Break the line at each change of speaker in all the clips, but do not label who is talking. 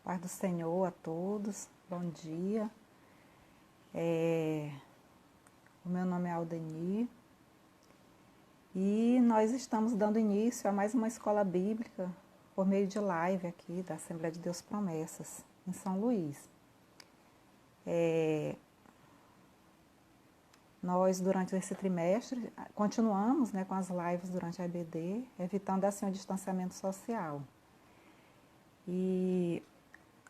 Paz do Senhor a todos, bom dia. O meu nome é Aldenir e nós estamos dando início a mais uma escola bíblica por meio de live aqui da Assembleia de Deus Promessas, em São Luís. Nós, durante esse trimestre, continuamos com as lives durante a EBD, evitando assim o distanciamento social. E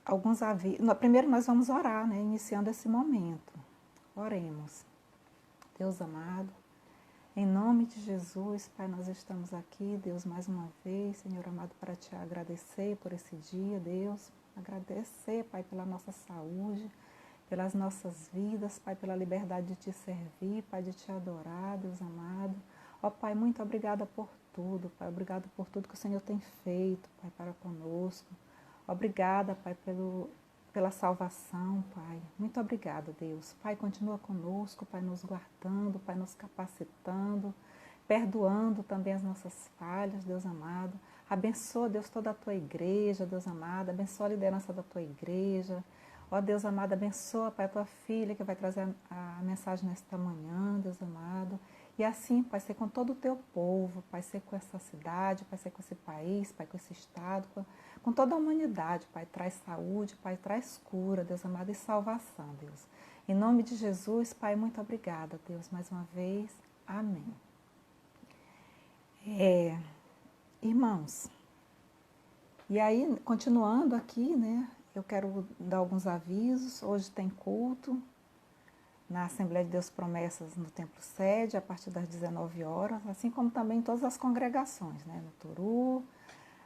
alguns avisos. Primeiro nós vamos orar, iniciando esse momento. Oremos. Deus amado, em nome de Jesus, Pai, nós estamos aqui, Deus, mais uma vez, Senhor amado, para te agradecer por esse dia, Deus. Agradecer, Pai, pela nossa saúde, pelas nossas vidas, Pai, pela liberdade de te servir, Pai, de te adorar, Deus amado. Ó, Pai, muito obrigada por tudo, Pai, obrigado por tudo que o Senhor tem feito, Pai, para conosco. Obrigada, Pai, pela salvação, Pai. Muito obrigada, Deus. Pai, continua conosco, Pai, nos guardando, Pai, nos capacitando, perdoando também as nossas falhas, Deus amado. Abençoa, Deus, toda a tua igreja, Deus amado. Abençoa a liderança da tua igreja. Ó Deus amado, abençoa, Pai, a tua filha que vai trazer a mensagem nesta manhã, Deus amado. E assim, Pai, ser com todo o teu povo, Pai, ser com essa cidade, Pai, ser com esse país, Pai, com esse estado, com toda a humanidade, Pai, traz saúde, Pai, traz cura, Deus amado, e salvação, Deus. Em nome de Jesus, Pai, muito obrigada, Deus, mais uma vez. Amém. Irmãos, e aí, continuando aqui, eu quero dar alguns avisos. Hoje tem culto na Assembleia de Deus Promessas no Templo Sede, a partir das 19 horas, assim como também em todas as congregações, no Turu,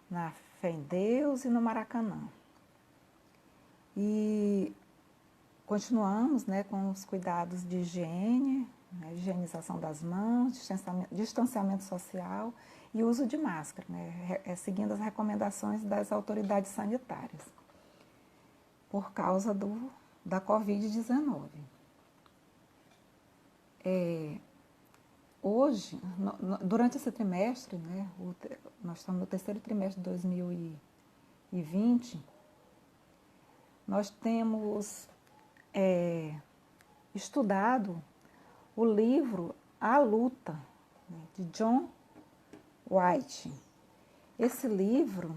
na Fé em Deus e no Maracanã. E continuamos com os cuidados de higiene, higienização das mãos, distanciamento social e uso de máscara, seguindo as recomendações das autoridades sanitárias, por causa da Covid-19. Hoje, durante esse trimestre, nós estamos no terceiro trimestre de 2020, nós temos estudado o livro A Luta, de John White. Esse livro,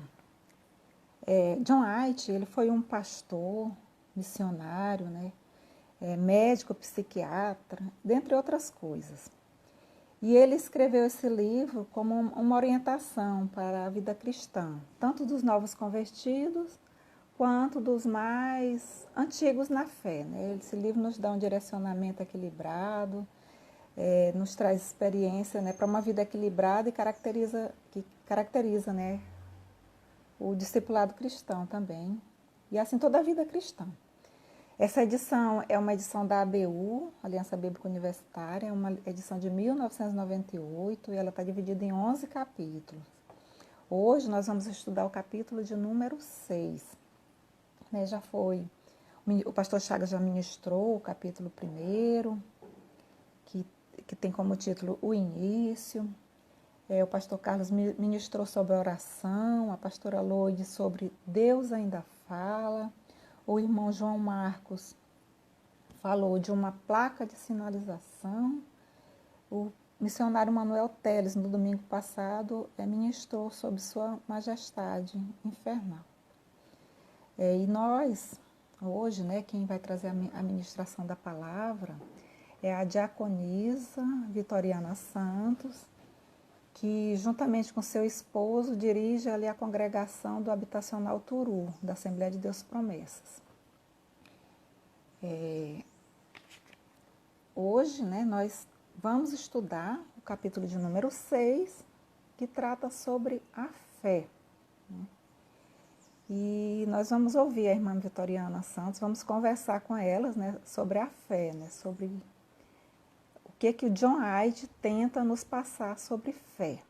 John White, ele foi um pastor, missionário, médico, psiquiatra, dentre outras coisas. E ele escreveu esse livro como uma orientação para a vida cristã, tanto dos novos convertidos, quanto dos mais antigos na fé. Esse livro nos dá um direcionamento equilibrado, nos traz experiência para uma vida equilibrada e que caracteriza o discipulado cristão também, e assim toda a vida cristã. Essa edição é uma edição da ABU, Aliança Bíblica Universitária, é uma edição de 1998 e ela está dividida em 11 capítulos. Hoje nós vamos estudar o capítulo de número 6. O pastor Chagas já ministrou o capítulo 1, que tem como título O Início. O pastor Carlos ministrou sobre a oração, a pastora Loide sobre Deus ainda fala. O irmão João Marcos falou de uma placa de sinalização. O missionário Manuel Teles, no domingo passado, ministrou sobre Sua Majestade Infernal. E nós, hoje, quem vai trazer a ministração da palavra é a diaconisa Vitoriana Santos, que juntamente com seu esposo dirige ali a congregação do Habitacional Turu, da Assembleia de Deus Promessas. Hoje, nós vamos estudar o capítulo de número 6, que trata sobre a fé. E nós vamos ouvir a irmã Vitoriana Santos, vamos conversar com elas sobre a fé, sobre o que o John White tenta nos passar sobre fé.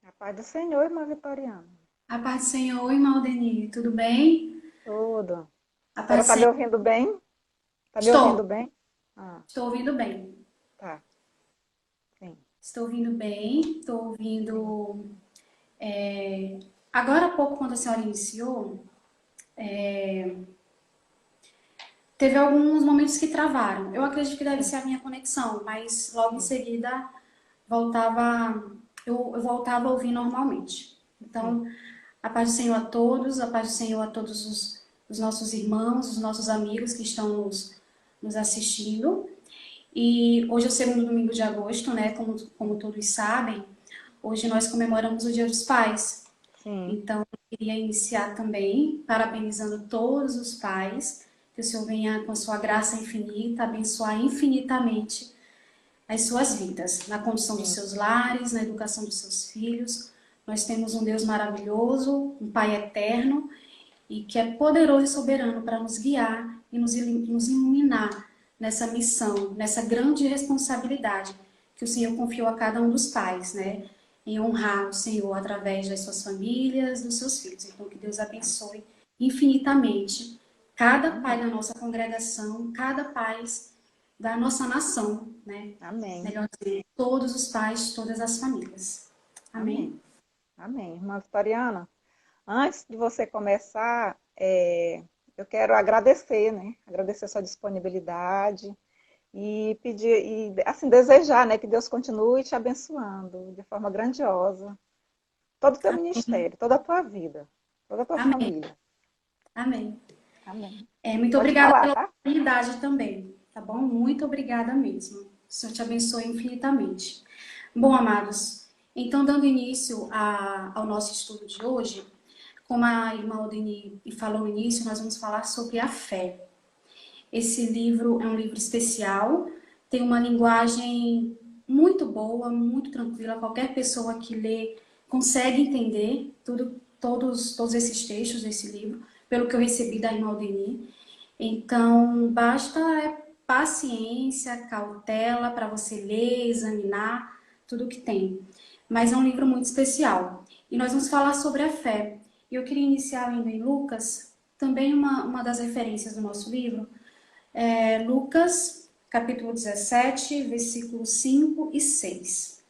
A paz do Senhor, irmã Vitoriana.
A paz do Senhor, irmão Aldenir, tudo bem?
Tudo.
A
A
paz
senhora
do
está me
Senhor.
ouvindo bem? Está me
Estou,
ouvindo bem? Ah,
estou ouvindo bem.
tá. Sim,
Estou ouvindo bem, estou
sim.
ouvindo. Agora há pouco, quando a senhora iniciou, Teve alguns momentos que travaram. Eu acredito que deve ser a minha conexão, mas logo em seguida voltava, eu voltava a ouvir normalmente. Então, a paz do Senhor a todos, a paz do Senhor a todos os nossos irmãos, os nossos amigos que estão nos assistindo. E hoje é o segundo domingo de agosto, né? Como todos sabem, hoje nós comemoramos o Dia dos Pais.
Sim.
Então, eu queria iniciar também parabenizando todos os pais, que o Senhor venha com a sua graça infinita, abençoar infinitamente as suas vidas, na condução dos seus lares, na educação dos seus filhos. Nós temos um Deus maravilhoso, um Pai eterno, e que é poderoso e soberano para nos guiar e nos iluminar nessa missão, nessa grande responsabilidade que o Senhor confiou a cada um dos pais, né? Em honrar o Senhor através das suas famílias, dos seus filhos. Então, que Deus abençoe infinitamente cada pai da nossa congregação, cada pai da nossa nação, né?
Amém.
Melhor dizer, todos os pais, todas as famílias. Amém?
Amém. Irmã Vitoriana, antes de você começar, eu quero agradecer, né? Agradecer a sua disponibilidade e pedir, e assim, desejar, né, que Deus continue te abençoando de forma grandiosa. Todo o teu ministério, toda a tua vida, toda a tua
Amém.
família.
Amém.
Amém.
Muito
Pode
obrigada
falar,
pela
tá?
oportunidade também, tá bom? Muito obrigada mesmo. O Senhor te abençoe infinitamente. Bom, amados, então dando início ao nosso estudo de hoje, como a irmã Aldeni falou no início, nós vamos falar sobre a fé. Esse livro é um livro especial, tem uma linguagem muito boa, muito tranquila, qualquer pessoa que lê consegue entender todos esses textos desse livro, pelo que eu recebi da irmã Aldeni. Então, basta paciência, cautela para você ler, examinar tudo que tem. Mas é um livro muito especial. E nós vamos falar sobre a fé. E eu queria iniciar indo em Lucas, também uma das referências do nosso livro, Lucas, capítulo 17, versículos 5 e 6.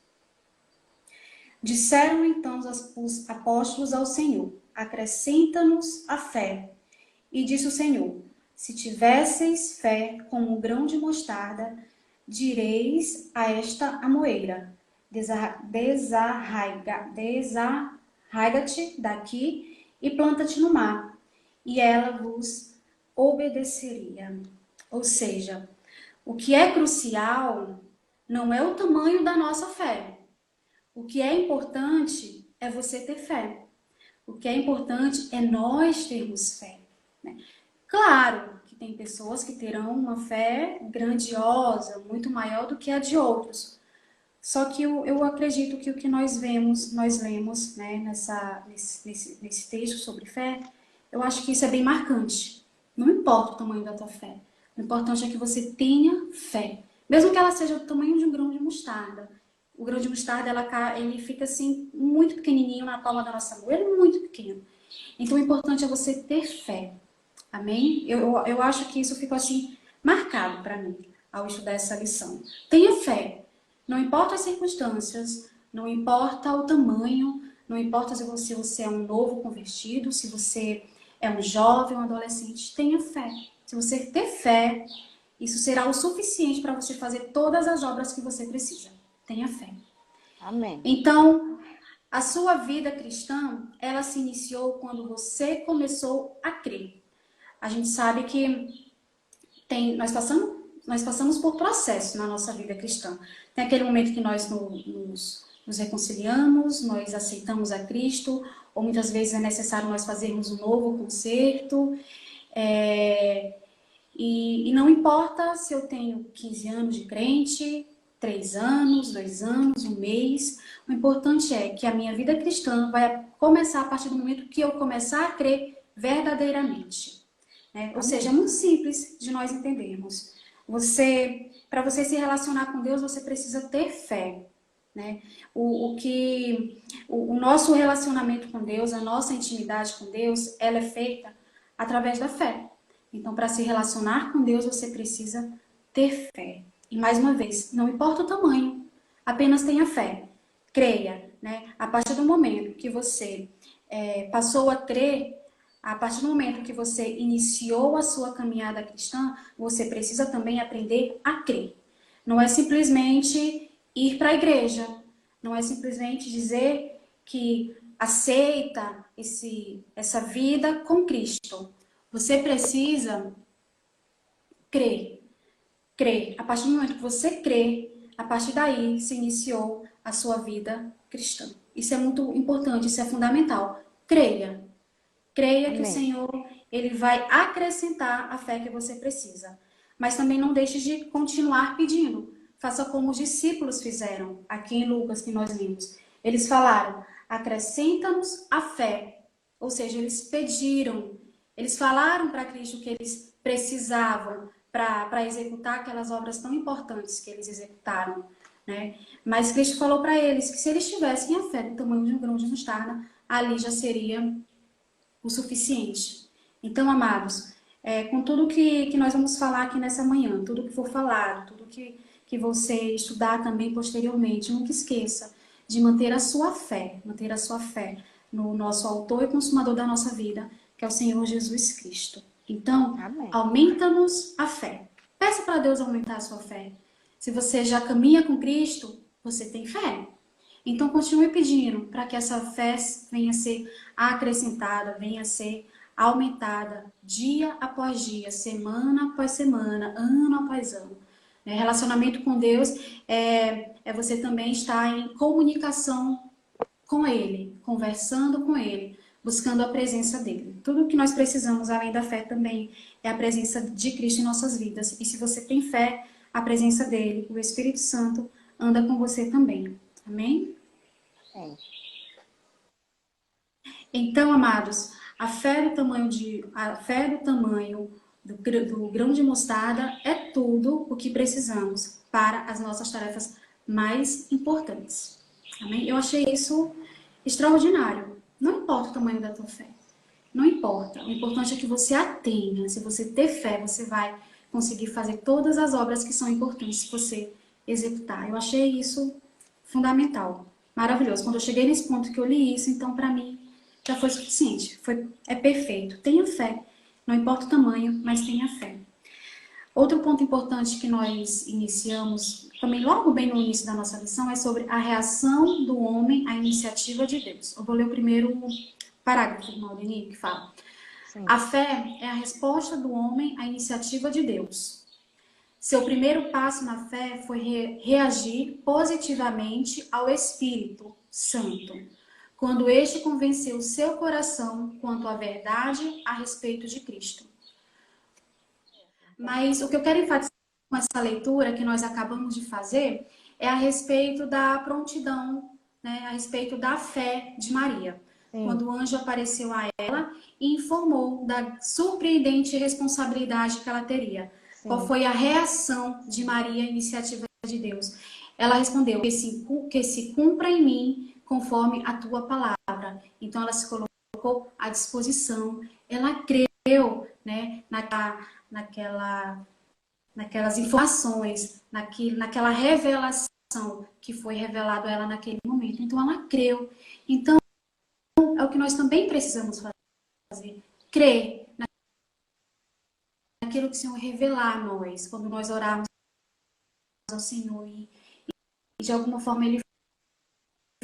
Disseram então os apóstolos ao Senhor: acrescenta-nos a fé. E disse o Senhor: se tivesseis fé como um grão de mostarda, direis a esta amoeira: desarraiga-te daqui e planta-te no mar, e ela vos obedeceria. Ou seja, o que é crucial não é o tamanho da nossa fé. O que é importante é você ter fé. O que é importante é nós termos fé, né? Claro que tem pessoas que terão uma fé grandiosa, muito maior do que a de outros. Só que eu acredito que o que nós lemos, né, nesse texto sobre fé, eu acho que isso é bem marcante. Não importa o tamanho da tua fé. O importante é que você tenha fé. Mesmo que ela seja do tamanho de um grão de mostarda. O grão de mostarda, ele fica assim, muito pequenininho na palma da nossa mão. Ele é muito pequeno. Então, o importante é você ter fé. Amém? Eu acho que isso ficou assim, marcado para mim, ao estudar essa lição. Tenha fé. Não importa as circunstâncias, não importa o tamanho, não importa se você é um novo convertido, se você é um jovem, um adolescente, tenha fé. Se você ter fé, isso será o suficiente para você fazer todas as obras que você precisa. Tenha fé.
Amém.
Então, a sua vida cristã, ela se iniciou quando você começou a crer. A gente sabe que nós passamos por processos na nossa vida cristã. Tem aquele momento que nós nos reconciliamos, nós aceitamos a Cristo, ou muitas vezes é necessário nós fazermos um novo concerto. E não importa se eu tenho 15 anos de crente, 3 anos, 2 anos, um mês. O importante é que a minha vida cristã vai começar a partir do momento que eu começar a crer verdadeiramente. Ou seja, é muito simples de nós entendermos. Para você se relacionar com Deus, você precisa ter fé. Né? O nosso relacionamento com Deus, a nossa intimidade com Deus, ela é feita através da fé. Então, para se relacionar com Deus, você precisa ter fé. E mais uma vez, não importa o tamanho, apenas tenha fé. Creia, né? A partir do momento que você passou a crer, A partir do momento que você iniciou a sua caminhada cristã, você precisa também aprender a crer. Não é simplesmente ir para a igreja, não é simplesmente dizer que aceita essa vida com Cristo. Você precisa crer. Crer. A partir do momento que você crê, a partir daí se iniciou a sua vida cristã. Isso é muito importante, isso é fundamental. Creia. Creia que o
Amém.
Senhor, ele vai acrescentar a fé que você precisa. Mas também não deixe de continuar pedindo. Faça como os discípulos fizeram aqui em Lucas, que nós lemos. Eles falaram: acrescenta-nos a fé. Ou seja, eles pediram, eles falaram para Cristo que eles precisavam para executar aquelas obras tão importantes que eles executaram, né? Mas Cristo falou para eles que se eles tivessem a fé do tamanho de um grão de mostarda, ali já seria o suficiente. Então, amados, com tudo que nós vamos falar aqui nessa manhã, tudo que for falado, tudo que você estudar também posteriormente, nunca esqueça de manter a sua fé no nosso autor e consumador da nossa vida, que é o Senhor Jesus Cristo. Então,
Amém.
aumenta-nos a fé. Peça para Deus aumentar a sua fé. Se você já caminha com Cristo, você tem fé. Então, continue pedindo para que essa fé venha a ser acrescentada, venha a ser aumentada dia após dia, semana após semana, ano após ano. Relacionamento com Deus é você também estar em comunicação com Ele, conversando com Ele, buscando a presença dEle. Tudo o que nós precisamos, além da fé, também é a presença de Cristo em nossas vidas. E se você tem fé, a presença dEle, o Espírito Santo, anda com você também. Amém?
Sim.
Então, amados, a fé do tamanho do grão de mostarda é tudo o que precisamos para as nossas tarefas mais importantes. Amém? Eu achei isso extraordinário. Não importa o tamanho da tua fé. Não importa. O importante é que você a tenha. Se você ter fé, você vai conseguir fazer todas as obras que são importantes se você executar. Eu achei isso fundamental. Maravilhoso. Quando eu cheguei nesse ponto que eu li isso, então para mim já foi suficiente. É perfeito. Tenha fé. Não importa o tamanho, mas tenha fé. Outro ponto importante que nós iniciamos, também logo bem no início da nossa lição, é sobre a reação do homem à iniciativa de Deus. Eu vou ler o primeiro parágrafo, irmão Denis, que fala:
Sim.
a fé é a resposta do homem à iniciativa de Deus. Seu primeiro passo na fé foi reagir positivamente ao Espírito Santo, quando este convenceu seu coração quanto à verdade a respeito de Cristo. Mas o que eu quero enfatizar com essa leitura que nós acabamos de fazer é a respeito da prontidão, né, a respeito da fé de Maria.
Sim.
Quando o anjo apareceu a ela e informou da surpreendente responsabilidade que ela teria.
Sim.
Qual foi a reação de Maria à iniciativa de Deus? Ela respondeu: que se cumpra em mim conforme a tua palavra. Então ela se colocou à disposição, ela creu, né, naquelas informações, naquela revelação que foi revelado a ela naquele momento. Então ela creu. Então é o que nós também precisamos fazer, crer naquilo que o Senhor revelar a nós, quando nós orarmos ao Senhor e de alguma forma Ele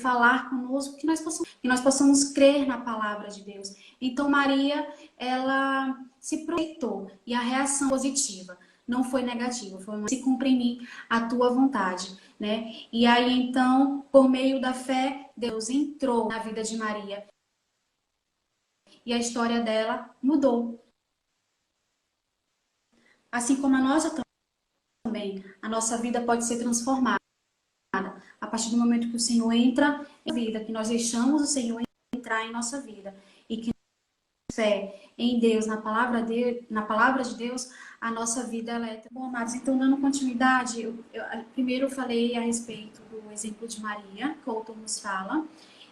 falar conosco, que nós possamos crer na palavra de Deus. Então Maria, ela se projetou e a reação positiva não foi negativa, foi: se cumpre em mim a tua vontade, né? E aí então, por meio da fé, Deus entrou na vida de Maria e a história dela mudou. Assim como a nossa também, a nossa vida pode ser transformada a partir do momento que o Senhor entra em vida, que nós deixamos o Senhor entrar em nossa vida e que fé em Deus, na palavra de Deus, a nossa vida ela é. Bom, amados, então dando continuidade, primeiro eu falei a respeito do exemplo de Maria, que o autor nos fala,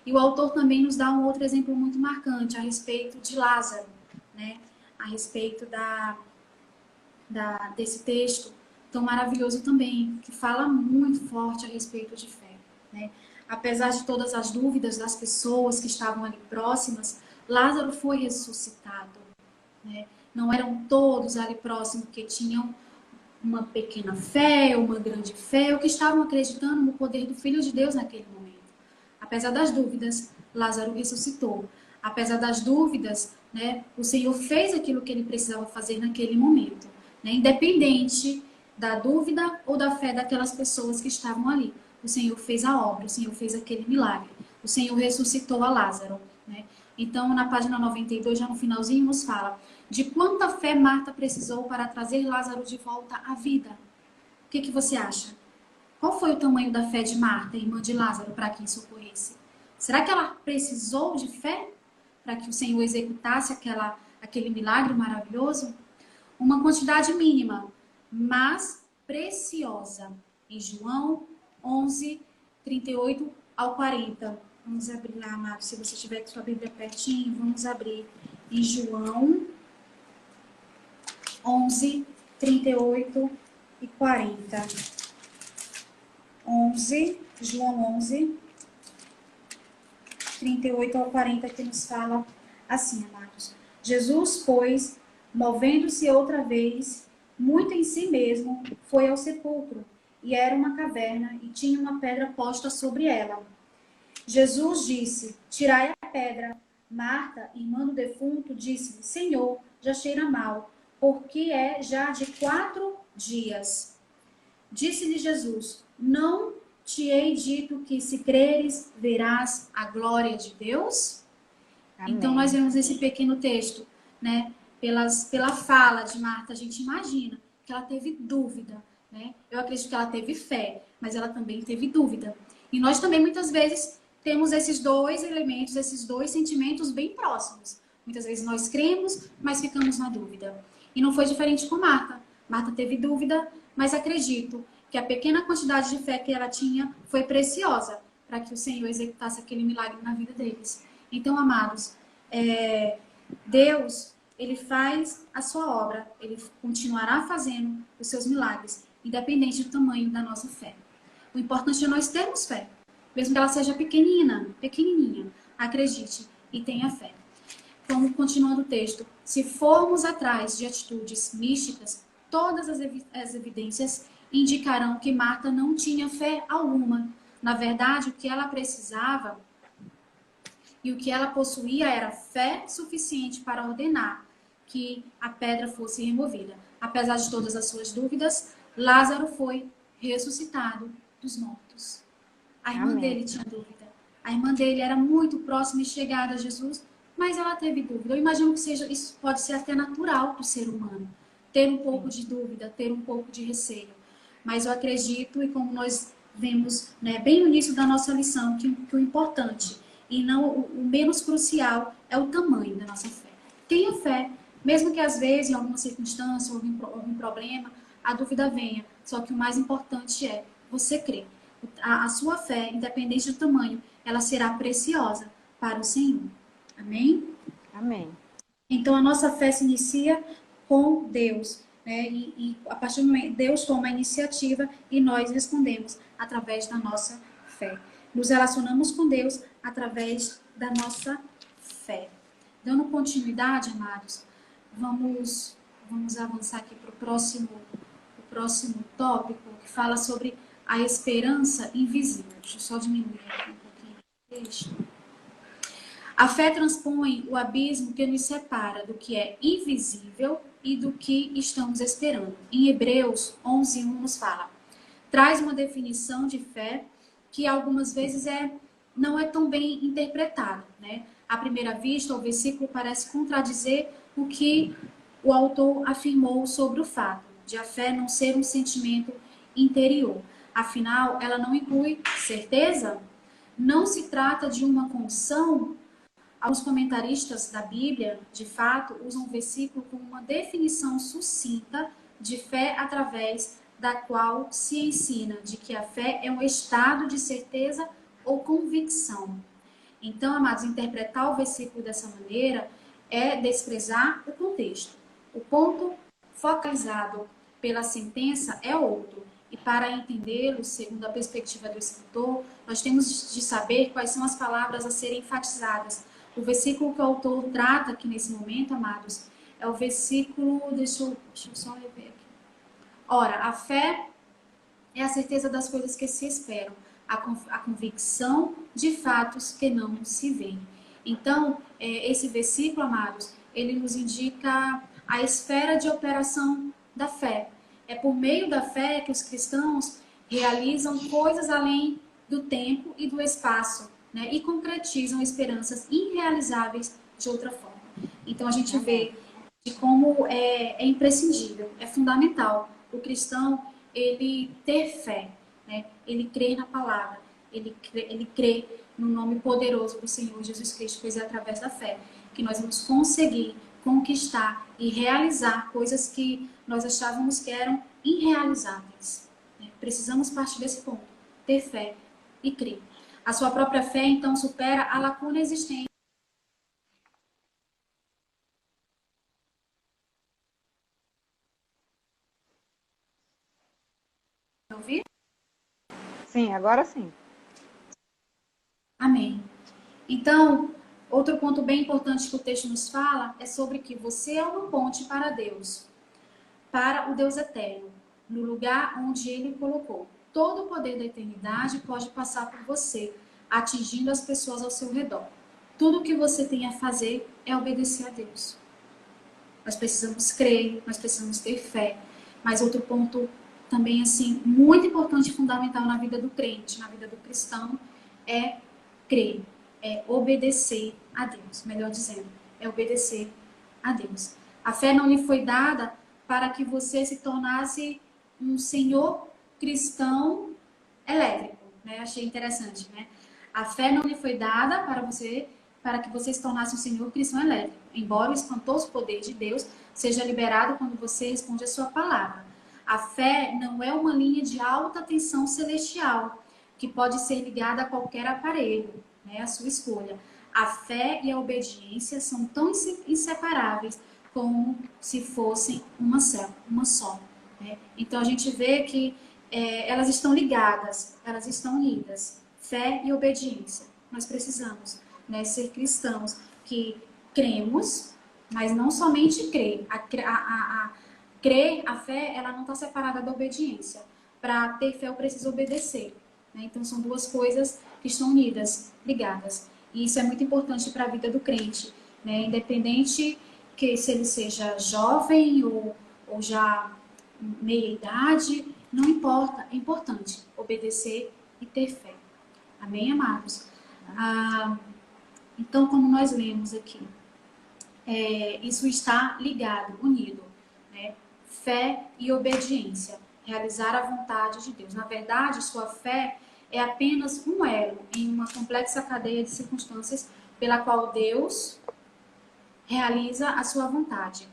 e o autor também nos dá um outro exemplo muito marcante a respeito de Lázaro, né? A respeito desse texto tão maravilhoso também, que fala muito forte a respeito de fé, né? Apesar de todas as dúvidas das pessoas que estavam ali próximas, Lázaro foi ressuscitado, né? Não eram todos ali próximos que tinham uma pequena fé, uma grande fé, ou que estavam acreditando no poder do Filho de Deus naquele momento. Apesar das dúvidas, Lázaro ressuscitou. Apesar das dúvidas, né, o Senhor fez aquilo que ele precisava fazer naquele momento, né, independente da dúvida ou da fé daquelas pessoas que estavam ali. O Senhor fez a obra, o Senhor fez aquele milagre. O Senhor ressuscitou a Lázaro, né? Então, na página 92, já no finalzinho, nos fala de quanta fé Marta precisou para trazer Lázaro de volta à vida. O que você acha? Qual foi o tamanho da fé de Marta, irmã de Lázaro, para que isso ocorresse? Será que ela precisou de fé para que o Senhor executasse aquele milagre maravilhoso? Uma quantidade mínima, mas preciosa. Em João 11, 38 ao 40. Vamos abrir lá, Marcos, se você tiver com sua Bíblia pertinho, vamos abrir em João 11, 38 e 40. João 11, 38 ao 40, que nos fala assim, amados. Jesus, pois, movendo-se outra vez, muito em si mesmo, foi ao sepulcro, e era uma caverna, e tinha uma pedra posta sobre ela. Jesus disse, tirai a pedra. Marta, irmã do defunto, disse-lhe, Senhor, já cheira mal, porque é já de 4 dias. Disse-lhe Jesus, não te hei dito que se creres, verás a glória de Deus? Amém. Então, nós vemos nesse pequeno texto, né, pela fala de Marta, a gente imagina que ela teve dúvida, né? Eu acredito que ela teve fé, mas ela também teve dúvida. E nós também, muitas vezes, temos esses dois elementos, esses dois sentimentos bem próximos. Muitas vezes nós cremos, mas ficamos na dúvida. E não foi diferente com Marta. Marta teve dúvida, mas acredito que a pequena quantidade de fé que ela tinha foi preciosa para que o Senhor executasse aquele milagre na vida deles. Então, amados, Deus, ele faz a sua obra, ele continuará fazendo os seus milagres, independente do tamanho da nossa fé. O importante é nós termos fé, mesmo que ela seja pequenininha. Acredite e tenha fé. Como continuando o texto, se formos atrás de atitudes místicas, todas as evidências indicarão que Marta não tinha fé alguma. Na verdade, o que ela precisava e o que ela possuía era fé suficiente para ordenar que a pedra fosse removida. Apesar de todas as suas dúvidas, Lázaro foi ressuscitado dos mortos. A irmã dele tinha dúvida. A irmã dele era muito próxima e chegada a Jesus, mas ela teve dúvida. Eu imagino que isso pode ser até natural para o ser humano, ter um pouco de dúvida, ter um pouco de receio. Mas eu acredito, e como nós vemos, né, bem no início da nossa lição, que o importante e não o menos crucial é o tamanho da nossa fé. Tenha fé, mesmo que às vezes, em alguma circunstância, algum problema, a dúvida venha. Só que o mais importante é você crer. A sua fé, independente do tamanho, ela será preciosa para o Senhor. Amém?
Amém.
Então, a nossa fé se inicia com Deus, né? E a partir do momento, Deus toma a iniciativa e nós respondemos através da nossa fé. Nos relacionamos com Deus através da nossa fé. Dando continuidade, amados, vamos avançar aqui para o próximo tópico, que fala sobre a esperança invisível. Deixa eu só diminuir aqui um pouquinho o texto. A fé transpõe o abismo que nos separa do que é invisível e do que estamos esperando. Em Hebreus 11:1 nos fala, traz uma definição de fé que algumas vezes não é tão bem interpretada, né? À primeira vista, o versículo parece contradizer o que o autor afirmou sobre o fato de a fé não ser um sentimento interior. Afinal, ela não inclui certeza? Não se trata de uma condição? Alguns comentaristas da Bíblia, de fato, usam o versículo como uma definição sucinta de fé através da qual se ensina de que a fé é um estado de certeza ou convicção. Então, amados, interpretar o versículo dessa maneira é desprezar o contexto. O ponto focalizado pela sentença é outro. E para entendê-lo, segundo a perspectiva do escritor, nós temos de saber quais são as palavras a serem enfatizadas. O versículo que o autor trata aqui nesse momento, amados, é o versículo, deixa eu só rever aqui. Ora, a fé é a certeza das coisas que se esperam, a convicção de fatos que não se veem. Então, esse versículo, amados, ele nos indica a esfera de operação da fé. É por meio da fé que os cristãos realizam coisas além do tempo e do espaço, né? E concretizam esperanças irrealizáveis de outra forma. Então, a gente vê de como é imprescindível, é fundamental o cristão ele ter fé, né? Ele crer na palavra, ele crê no nome poderoso do Senhor Jesus Cristo, pois é através da fé que nós vamos conseguir conquistar e realizar coisas que nós achávamos que eram irrealizáveis, né? Precisamos partir desse ponto, ter fé e crer. A sua própria fé, então, supera a lacuna existente. Ouvir?
Sim, agora sim.
Amém. Então, outro ponto bem importante que o texto nos fala é sobre que você é uma ponte para Deus, para o Deus eterno, no lugar onde Ele o colocou. Todo o poder da eternidade pode passar por você, atingindo as pessoas ao seu redor. Tudo o que você tem a fazer é obedecer a Deus. Nós precisamos crer, nós precisamos ter fé. Mas outro ponto também, assim, muito importante e fundamental na vida do crente, na vida do cristão, é crer, é obedecer a Deus. Melhor dizendo, é obedecer a Deus. A fé não lhe foi dada para que você se tornasse um senhor cristão elétrico, né? Achei interessante, né? A fé não lhe foi dada para que você se tornasse um senhor cristão elétrico, embora o espantoso poder de Deus seja liberado quando você responde a sua palavra. A fé não é uma linha de alta tensão celestial que pode ser ligada a qualquer aparelho, né? A sua escolha. A fé e a obediência são tão inseparáveis como se fossem uma só. Né? Então a gente vê que elas estão ligadas, elas estão unidas. Fé e obediência. Nós precisamos, né, ser cristãos que cremos, mas não somente crer. Crer, a fé, ela não está separada da obediência. Para ter fé, eu preciso obedecer. Né? Então são duas coisas que estão unidas, ligadas. E isso é muito importante para a vida do crente. Né? Independente que se ele seja jovem ou já meia idade, não importa, é importante obedecer e ter fé. Amém, amados? Então, como nós lemos aqui, isso está ligado, unido, né? Fé e obediência, realizar a vontade de Deus. Na verdade, sua fé é apenas um elo em uma complexa cadeia de circunstâncias pela qual Deus realiza a sua vontade.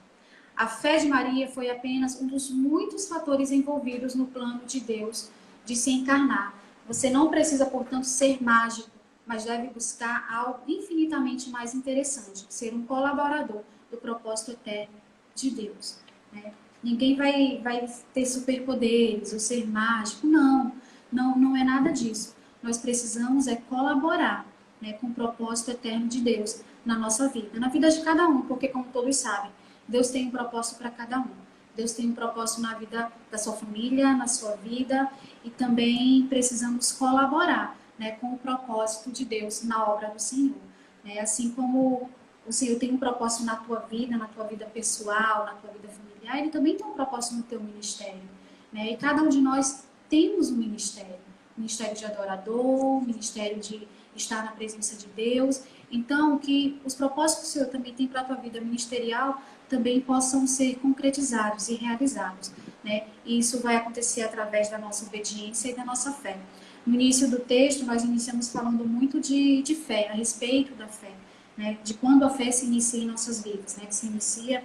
A fé de Maria foi apenas um dos muitos fatores envolvidos no plano de Deus de se encarnar. Você não precisa, portanto, ser mágico, mas deve buscar algo infinitamente mais interessante, ser um colaborador do propósito eterno de Deus. Né? Ninguém vai ter superpoderes ou ser mágico, não é nada disso. Nós precisamos colaborar, né, com o propósito eterno de Deus na nossa vida, na vida de cada um, porque como todos sabem, Deus tem um propósito para cada um. Deus tem um propósito na vida da sua família, na sua vida, e também precisamos colaborar, né, com o propósito de Deus na obra do Senhor. Assim como o Senhor tem um propósito na tua vida pessoal, na tua vida familiar, Ele também tem um propósito no teu ministério. Né? E cada um de nós temos um ministério. Ministério de adorador, ministério de estar na presença de Deus. Então, que os propósitos que o Senhor também tem para a tua vida ministerial também possam ser concretizados e realizados. Né? E isso vai acontecer através da nossa obediência e da nossa fé. No início do texto, nós iniciamos falando muito de fé, a respeito da fé, né? De quando a fé se inicia em nossas vidas, né? Que se inicia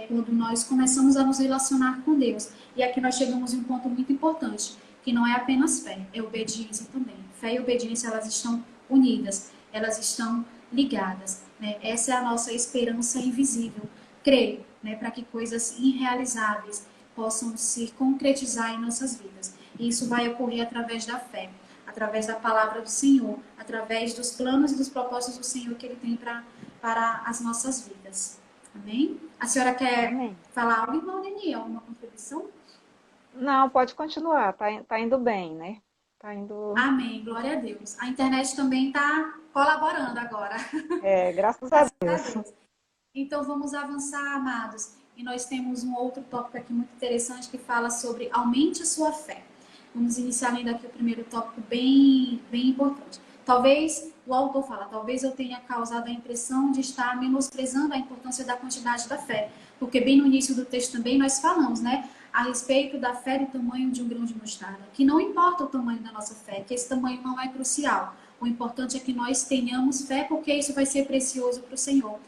quando nós começamos a nos relacionar com Deus. E aqui nós chegamos em um ponto muito importante, que não é apenas fé, é obediência também. Fé e obediência, elas estão unidas, elas estão ligadas. Né? Essa é a nossa esperança invisível. Crer, né, para que coisas irrealizáveis possam se concretizar em nossas vidas. E isso vai ocorrer através da fé, através da palavra do Senhor, através dos planos e dos propósitos do Senhor que Ele tem para as nossas vidas. Amém? A senhora quer
Amém.
falar algo, irmão Deni? Alguma contribuição?
Não, pode continuar, tá indo bem, né? Tá indo,
Amém, glória a Deus. A internet também está colaborando agora.
graças a
Graças a
Deus.
Deus. Então vamos avançar, amados. E nós temos um outro tópico aqui muito interessante que fala sobre aumente a sua fé. Vamos iniciar lendo aqui o primeiro tópico bem importante. Talvez, o autor fala, talvez eu tenha causado a impressão de estar menosprezando a importância da quantidade da fé. Porque bem no início do texto também nós falamos, né? A respeito da fé do tamanho de um grão de mostarda. Que não importa o tamanho da nossa fé, que esse tamanho não é crucial. O importante é que nós tenhamos fé, porque isso vai ser precioso para o Senhor.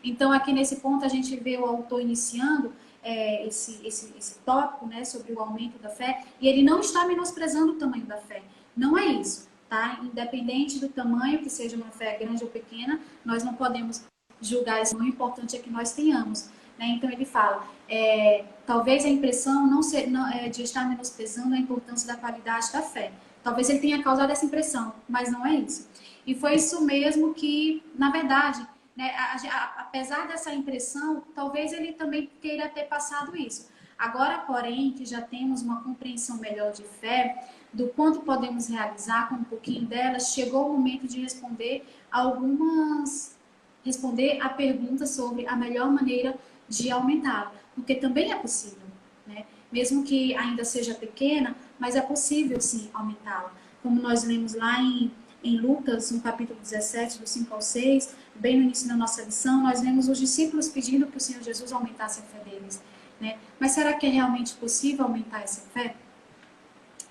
Então, aqui nesse ponto, a gente vê o autor iniciando esse tópico, né, sobre o aumento da fé, e ele não está menosprezando o tamanho da fé. Não é isso, tá? Independente do tamanho, que seja uma fé grande ou pequena, nós não podemos julgar isso. O importante é que nós tenhamos. Né? Então, ele fala, talvez a impressão de estar menosprezando a importância da qualidade da fé. Talvez ele tenha causado essa impressão, mas não é isso. E foi isso mesmo que, na verdade, né, apesar dessa impressão, talvez ele também queira ter passado isso. Agora, porém, que já temos uma compreensão melhor de fé, do quanto podemos realizar com um pouquinho delas, chegou o momento de responder a pergunta sobre a melhor maneira de aumentá-la, porque também é possível, né? Mesmo que ainda seja pequena, mas é possível sim aumentá-la. Como nós lemos lá em Lucas, no capítulo 17, do 5 ao 6, bem no início da nossa lição, nós vemos os discípulos pedindo que o Senhor Jesus aumentasse a fé deles. Né? Mas será que é realmente possível aumentar essa fé?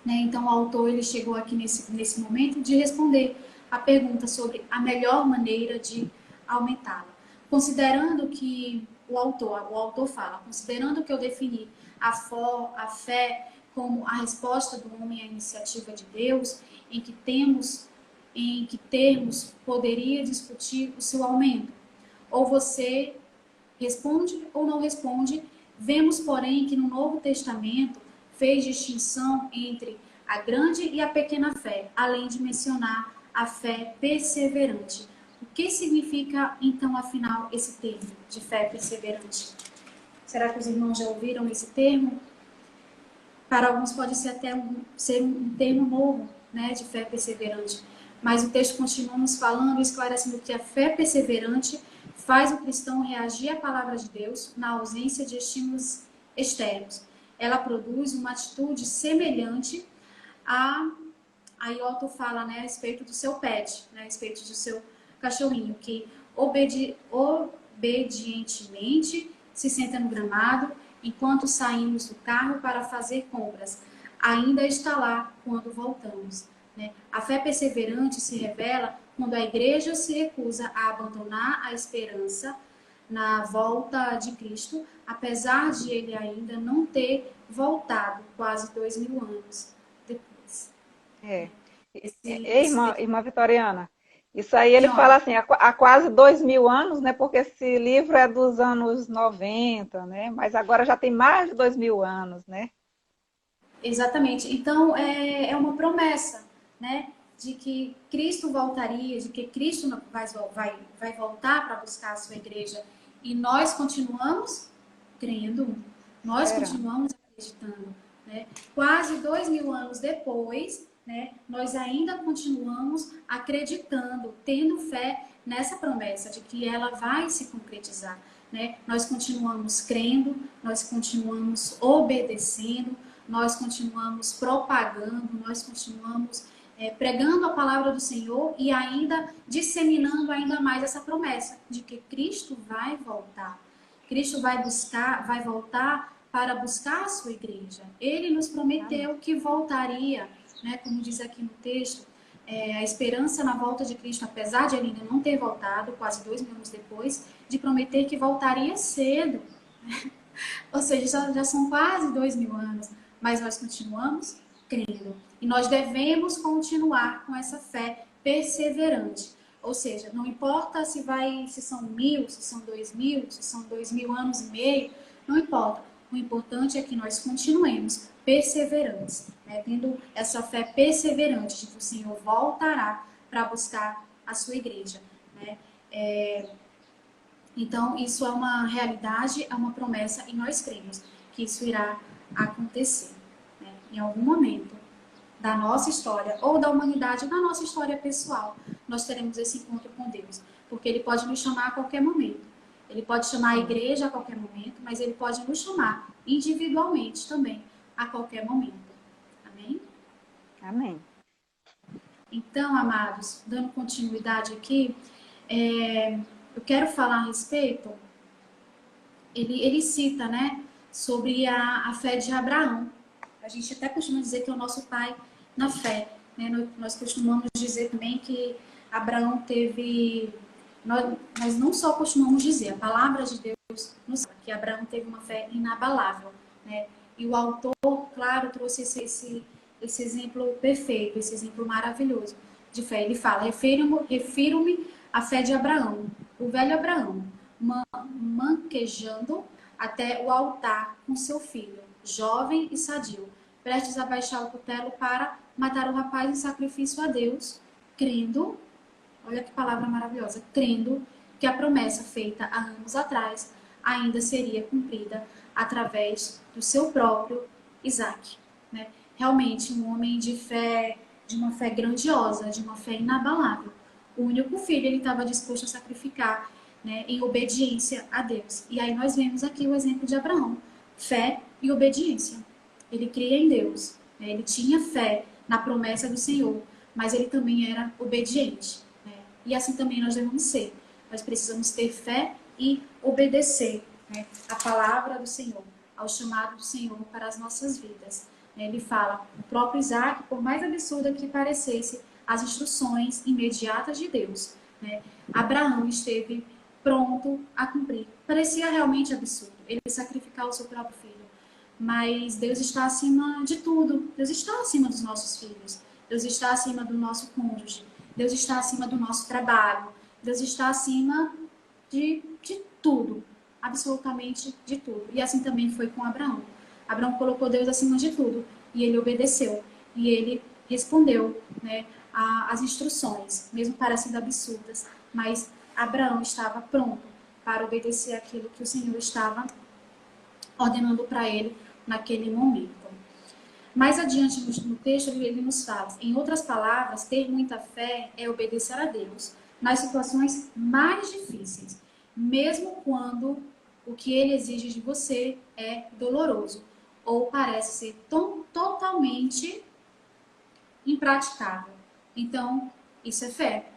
Né? Então, o autor ele chegou aqui nesse momento de responder a pergunta sobre a melhor maneira de aumentá-la. Considerando que o autor fala, considerando que eu defini a fé como a resposta do homem à iniciativa de Deus, em que termos poderia discutir o seu aumento. Ou você responde ou não responde. Vemos, porém, que no Novo Testamento fez distinção entre a grande e a pequena fé, além de mencionar a fé perseverante. O que significa, então, afinal, esse termo de fé perseverante? Será que os irmãos já ouviram esse termo? Para alguns pode ser até ser um termo novo, né, de fé perseverante. Mas o texto continua nos falando, esclarecendo que a fé perseverante faz o cristão reagir à palavra de Deus na ausência de estímulos externos. Ela produz uma atitude semelhante a... Aí Otto fala, né, a respeito do seu pet, né, a respeito do seu cachorrinho, que obedientemente se senta no gramado enquanto saímos do carro para fazer compras. Ainda está lá quando voltamos. Né? A fé perseverante se revela quando a igreja se recusa a abandonar a esperança na volta de Cristo, apesar de ele ainda não ter voltado quase 2000 anos depois.
É.
Esse
Irmã Vitoriana, isso aí ele fala
senhora,
assim, há quase 2000 anos, né? Porque esse livro é dos anos 90, né? Mas agora já tem mais de 2000 anos, né?
exatamente. Então, é uma promessa, né? De que Cristo voltaria, de que Cristo vai voltar para buscar a sua igreja. E nós continuamos crendo, nós
Esperando.
continuamos acreditando. Né? Quase 2000 anos depois, né, nós ainda continuamos acreditando, tendo fé nessa promessa de que ela vai se concretizar. Né? Nós continuamos crendo, nós continuamos obedecendo, nós continuamos propagando, nós continuamos pregando a palavra do Senhor e ainda disseminando ainda mais essa promessa de que Cristo vai voltar. Cristo vai voltar para buscar a sua igreja. Ele nos prometeu que voltaria, né? Como diz aqui no texto, a esperança na volta de Cristo, apesar de ele ainda não ter voltado, quase 2000 anos depois, de prometer que voltaria cedo. Ou seja, já são quase 2000 anos, mas nós continuamos crendo. E nós devemos continuar com essa fé perseverante. Ou seja, não importa se são 1000, se são 2000, se são 2000 anos e meio, não importa. O importante é que nós continuemos perseverantes, né? Tendo essa fé perseverante de que o Senhor voltará para buscar a sua igreja, né? Então, isso é uma realidade, é uma promessa, e nós cremos que isso irá acontecer, né? Em algum momento da nossa história, ou da humanidade, ou da nossa história pessoal, nós teremos esse encontro com Deus. Porque Ele pode nos chamar a qualquer momento. Ele pode chamar a igreja a qualquer momento, mas Ele pode nos chamar individualmente também a qualquer momento. Amém?
Amém.
Então, amados, dando continuidade aqui, eu quero falar a respeito, ele cita, né, sobre a fé de Abraão. A gente até costuma dizer que é o nosso pai na fé, né? Nós costumamos dizer também que Abraão teve... Nós não só costumamos dizer, a palavra de Deus nos fala que Abraão teve uma fé inabalável, né? E o autor, claro, trouxe esse exemplo perfeito, esse exemplo maravilhoso de fé. Ele fala, refiro-me à fé de Abraão, o velho Abraão, manquejando até o altar com seu filho, jovem e sadio, prestes a baixar o cutelo para matar o rapaz em sacrifício a Deus, crendo, olha que palavra maravilhosa, crendo que a promessa feita há anos atrás ainda seria cumprida através do seu próprio Isaac, né? Realmente um homem de fé, de uma fé grandiosa, de uma fé inabalável. O único filho ele estava disposto a sacrificar, né, em obediência a Deus. E aí nós vemos aqui o exemplo de Abraão, fé e obediência. Ele cria em Deus, né? Ele tinha fé na promessa do Senhor, mas ele também era obediente, né? E assim também nós devemos ser. Nós precisamos ter fé e obedecer, né, a palavra do Senhor, ao chamado do Senhor para as nossas vidas. Ele fala, o próprio Isaac, por mais absurda que parecesse, as instruções imediatas de Deus, né, Abraão esteve pronto a cumprir. Parecia realmente absurdo ele sacrificar o seu próprio filho. Mas Deus está acima de tudo. Deus está acima dos nossos filhos. Deus está acima do nosso cônjuge. Deus está acima do nosso trabalho. Deus está acima de tudo. Absolutamente de tudo. E assim também foi com Abraão. Abraão colocou Deus acima de tudo. E ele obedeceu. E ele respondeu, né, às instruções, mesmo parecendo absurdas. Mas Abraão estava pronto para obedecer aquilo que o Senhor estava ordenando para ele naquele momento. Mais adiante no texto, ele nos fala, em outras palavras, ter muita fé é obedecer a Deus nas situações mais difíceis, mesmo quando o que ele exige de você é doloroso ou parece ser totalmente impraticável. Então, isso é fé.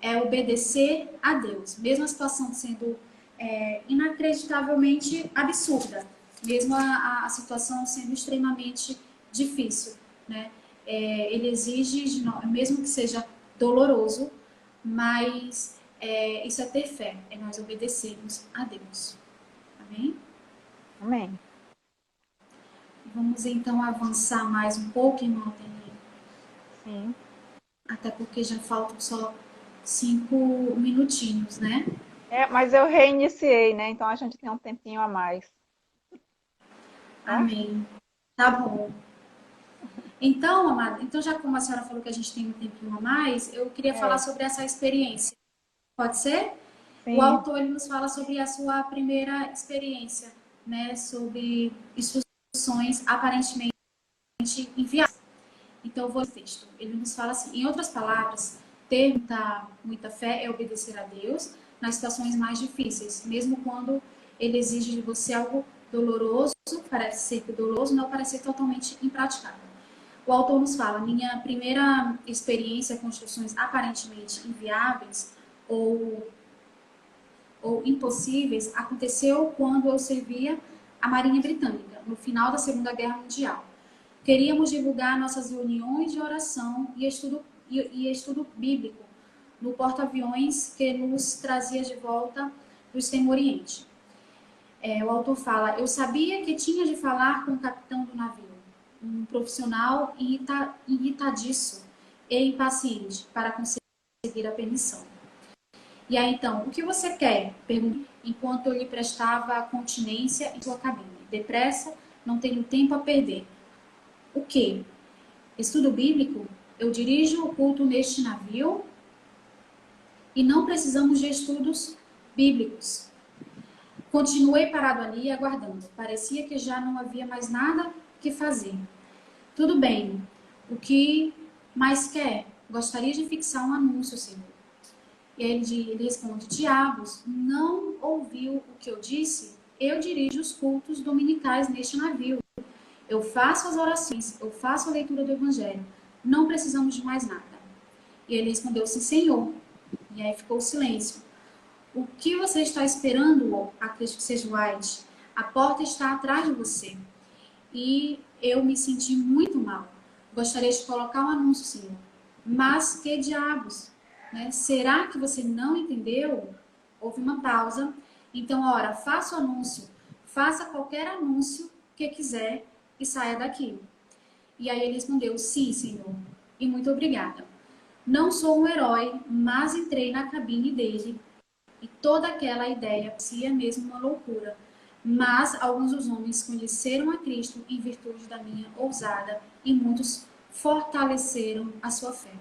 É obedecer a Deus, mesmo a situação sendo inacreditavelmente absurda, mesmo a situação sendo extremamente difícil, né? Ele exige de nós, mesmo que seja doloroso, mas isso é ter fé, é nós obedecermos a Deus. Amém?
Amém.
Vamos então avançar mais um pouco, irmão Denise.
Sim.
Até porque já faltam só 5 minutinhos, né?
Mas eu reiniciei, né? Então a gente tem um tempinho a mais. Tá?
Amém. Tá bom. Então, amada, então já como a senhora falou que a gente tem um tempinho a mais, eu queria falar sobre essa experiência. Pode ser?
Sim.
O autor ele nos fala sobre a sua primeira experiência, né? Sobre instruções aparentemente enviadas. Então, eu vou ler o texto. Ele nos fala assim, em outras palavras, ter muita fé é obedecer a Deus nas situações mais difíceis, mesmo quando ele exige de você algo doloroso, parece ser doloroso, não parece ser totalmente impraticável. O autor nos fala, minha primeira experiência com instruções aparentemente inviáveis ou impossíveis aconteceu quando eu servia a Marinha Britânica, no final da Segunda Guerra Mundial. Queríamos divulgar nossas reuniões de oração e estudo bíblico no porta-aviões que nos trazia de volta do Extremo Oriente. O autor fala, eu sabia que tinha de falar com o capitão do navio, um profissional irritadiço e impaciente para conseguir a permissão. E aí, então, o que você quer? Perguntei enquanto eu lhe prestava continência em sua cabine. Depressa, não tenho tempo a perder. O quê? Estudo bíblico? Eu dirijo o culto neste navio e não precisamos de estudos bíblicos. Continuei parado ali, aguardando. Parecia que já não havia mais nada que fazer. Tudo bem. O que mais quer? Gostaria de fixar um anúncio, Senhor. E aí ele responde: Diabos, não ouviu o que eu disse? Eu dirijo os cultos dominicais neste navio. Eu faço as orações, eu faço a leitura do Evangelho. Não precisamos de mais nada. E ele respondeu: Sim, Senhor. E aí ficou o silêncio. O que você está esperando? Acredito que seja White. A porta está atrás de você. E eu me senti muito mal. Gostaria de colocar um anúncio, Senhor. Mas que diabos? Né? Será que você não entendeu? Houve uma pausa. Então, ora, faça o anúncio. Faça qualquer anúncio que quiser e saia daqui. E aí ele respondeu: Sim, Senhor. E muito obrigada. Não sou um herói, mas entrei na cabine dele e toda aquela ideia parecia mesmo uma loucura. Mas alguns dos homens conheceram a Cristo em virtude da minha ousada e muitos fortaleceram a sua fé.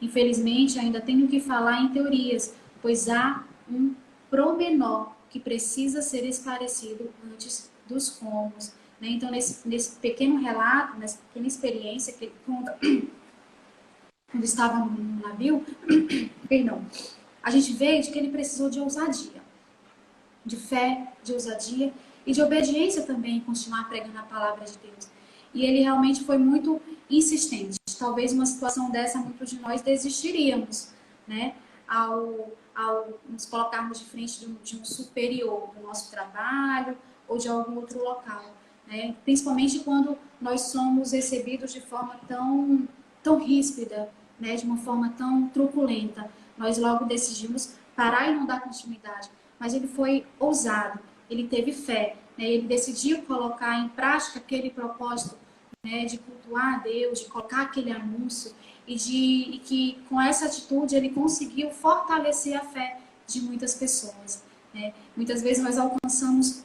Infelizmente, ainda tenho que falar em teorias, pois há um promenor que precisa ser esclarecido antes dos comos. Né? Então, nesse pequeno relato, nessa pequena experiência que ele conta quando estava no navio, perdão, a gente vê de que ele precisou de ousadia, de fé, de ousadia e de obediência também em continuar pregando a palavra de Deus. E ele realmente foi muito insistente. Talvez uma situação dessa, muitos de nós desistiríamos, né? Ao nos colocarmos de frente de um superior do nosso trabalho ou de algum outro local. Né? Principalmente quando nós somos recebidos de forma tão ríspida, né? De uma forma tão truculenta. Nós logo decidimos parar e não dar continuidade. Mas ele foi ousado, ele teve fé, né? Ele decidiu colocar em prática aquele propósito, né, de cultuar a Deus, de colocar aquele anúncio, e que com essa atitude ele conseguiu fortalecer a fé de muitas pessoas. Né? Muitas vezes nós alcançamos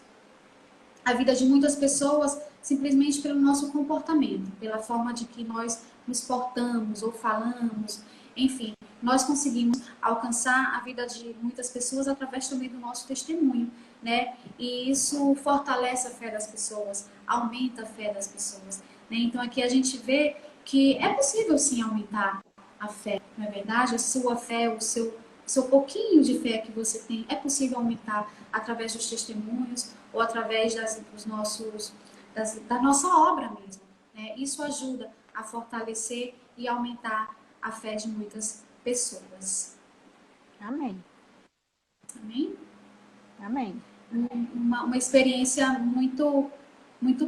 a vida de muitas pessoas simplesmente pelo nosso comportamento, pela forma de que nós nos portamos ou falamos, enfim, nós conseguimos alcançar a vida de muitas pessoas através também do nosso testemunho, né? E isso fortalece a fé das pessoas, aumenta a fé das pessoas, né? Então aqui a gente vê que é possível sim aumentar a fé, não é verdade? A sua fé, o seu pouquinho de fé que você tem, é possível aumentar através dos testemunhos ou através da nossa obra mesmo. Né? Isso ajuda a fortalecer e aumentar a fé de muitas pessoas.
Amém.
Amém?
Amém.
Uma experiência muito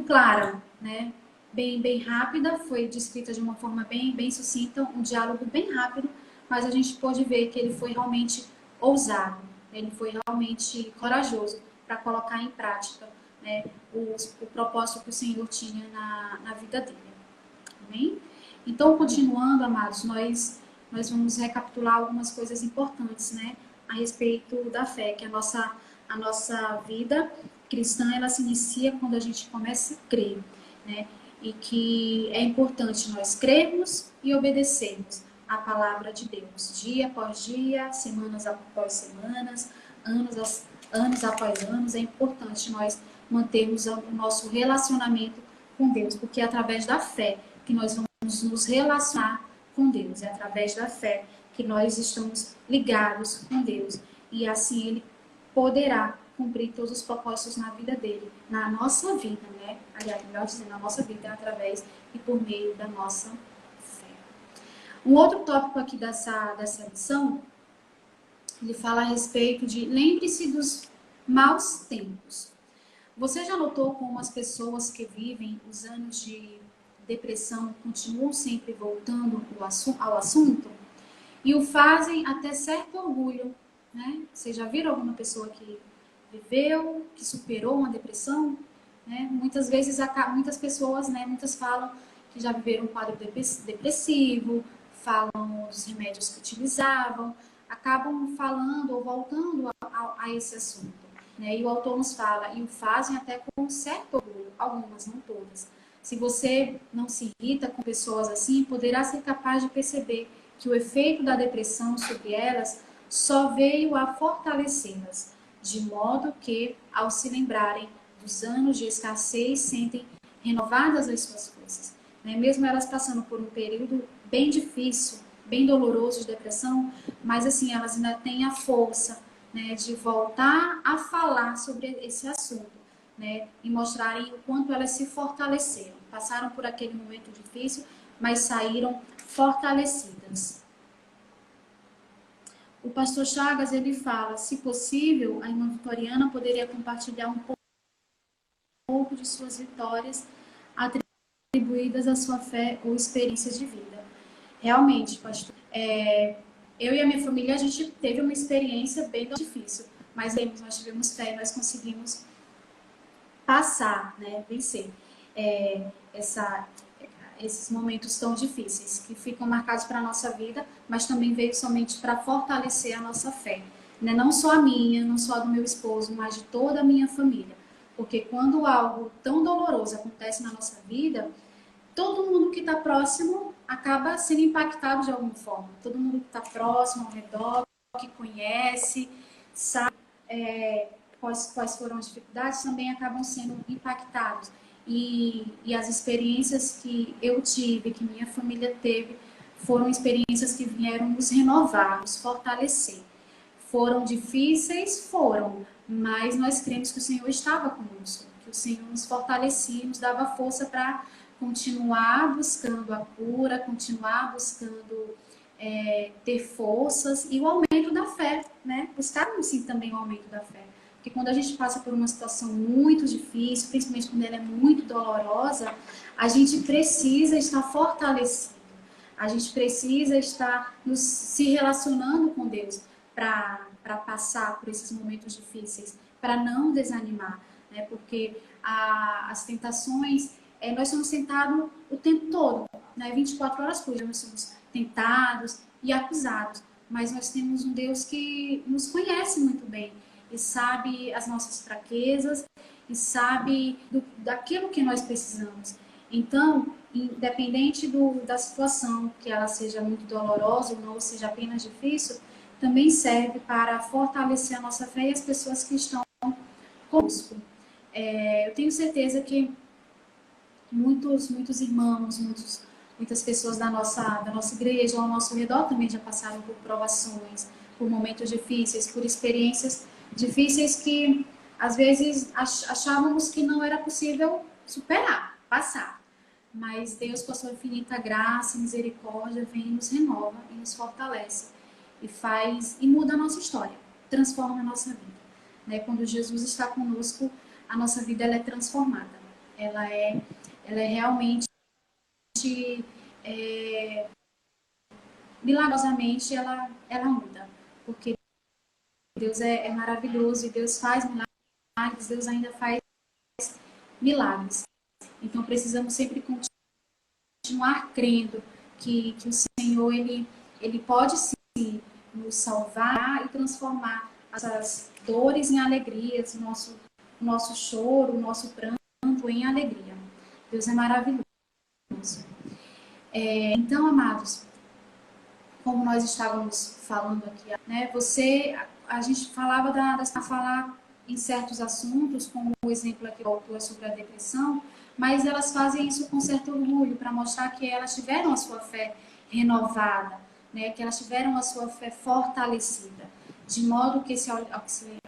clara, né? Bem rápida, foi descrita de uma forma bem sucinta, um diálogo bem rápido, mas a gente pôde ver que ele foi realmente ousado, né? Ele foi realmente corajoso para colocar em prática, né, o propósito que o Senhor tinha na vida dele. Amém? Então, continuando, amados, nós vamos recapitular algumas coisas importantes, né, a respeito da fé, que a nossa vida cristã, ela se inicia quando a gente começa a crer, né, e que é importante nós crermos e obedecermos a palavra de Deus, dia após dia, semanas após semanas, anos após anos, é importante nós mantermos o nosso relacionamento com Deus, porque é através da fé que nós vamos nos relacionar com Deus, é através da fé que nós estamos ligados com Deus, e assim Ele poderá cumprir todos os propósitos na vida dele, na nossa vida, né? Aliás, melhor dizendo, na nossa vida, através e por meio da nossa fé. Um outro tópico aqui dessa lição, ele fala a respeito de lembre-se dos maus tempos. Você já notou como as pessoas que vivem os anos de depressão continuam sempre voltando ao assunto? E o fazem até certo orgulho, né? Vocês já viram alguma pessoa que viveu, que superou uma depressão? Né? Muitas vezes, muitas pessoas, né, muitas falam que já viveram um quadro depressivo, falam dos remédios que utilizavam, acabam falando ou voltando a esse assunto. Né? E o autor nos fala, e o fazem até com um certo orgulho, algumas, não todas. Se você não se irrita com pessoas assim, poderá ser capaz de perceber que o efeito da depressão sobre elas só veio a fortalecê-las, de modo que, ao se lembrarem dos anos de escassez, sentem renovadas as suas forças. Né? Mesmo elas passando por um período bem difícil, bem doloroso de depressão, mas assim, elas ainda têm a força, né, de voltar a falar sobre esse assunto, né, e mostrarem o quanto elas se fortaleceram. Passaram por aquele momento difícil, mas saíram fortalecidas. O pastor Chagas, ele fala, se possível, a irmã Vitoriana poderia compartilhar um pouco de suas vitórias atribuídas à sua fé ou experiências de vida. Realmente, pastor, eu e a minha família, a gente teve uma experiência bem difícil, mas nós tivemos fé e nós conseguimos passar, né, vencer esses momentos tão difíceis, que ficam marcados para a nossa vida, mas também veio somente para fortalecer a nossa fé. Né? Não só a minha, não só a do meu esposo, mas de toda a minha família. Porque quando algo tão doloroso acontece na nossa vida, todo mundo que está próximo acaba sendo impactado de alguma forma. Todo mundo que está próximo, ao redor, que conhece, sabe quais foram as dificuldades, também acabam sendo impactados. E as experiências que eu tive, que minha família teve, foram experiências que vieram nos renovar, nos fortalecer. Foram difíceis? Foram, mas nós cremos que o Senhor estava conosco, que o Senhor nos fortalecia, nos dava força para continuar buscando a cura, continuar buscando ter forças e o aumento da fé, né? Buscarmos sim também o aumento da fé. Porque quando a gente passa por uma situação muito difícil, principalmente quando ela é muito dolorosa, a gente precisa estar fortalecido. A gente precisa estar se relacionando com Deus para passar por esses momentos difíceis, para não desanimar, né? Porque as tentações, nós somos tentados o tempo todo, né? 24 horas por dia nós somos tentados e acusados, mas nós temos um Deus que nos conhece muito bem e sabe as nossas fraquezas e sabe daquilo que nós precisamos. Então, independente da situação, que ela seja muito dolorosa ou não, ou seja apenas difícil, também serve para fortalecer a nossa fé e as pessoas que estão conosco. Eu tenho certeza que muitos irmãos, muitas pessoas da nossa igreja ao nosso redor também já passaram por provações, por momentos difíceis, por experiências difíceis que às vezes achávamos que não era possível superar, passar. Mas Deus, com a sua infinita graça e misericórdia, vem e nos renova e nos fortalece e muda a nossa história, transforma a nossa vida. Né? Quando Jesus está conosco, a nossa vida ela é transformada. Ela é realmente milagrosamente ela muda, porque Deus é maravilhoso e Deus faz milagres, Deus ainda faz milagres. Então precisamos sempre continuar crendo que o Senhor ele pode sim nos salvar e transformar essas dores em alegrias, o nosso choro, o nosso pranto em alegria. Deus é maravilhoso. Então, amados, como nós estávamos falando aqui, né? A gente falava falar em certos assuntos, como o exemplo aqui do autor sobre a depressão, mas elas fazem isso com certo orgulho, para mostrar que elas tiveram a sua fé renovada, né? Que elas tiveram a sua fé fortalecida, de modo que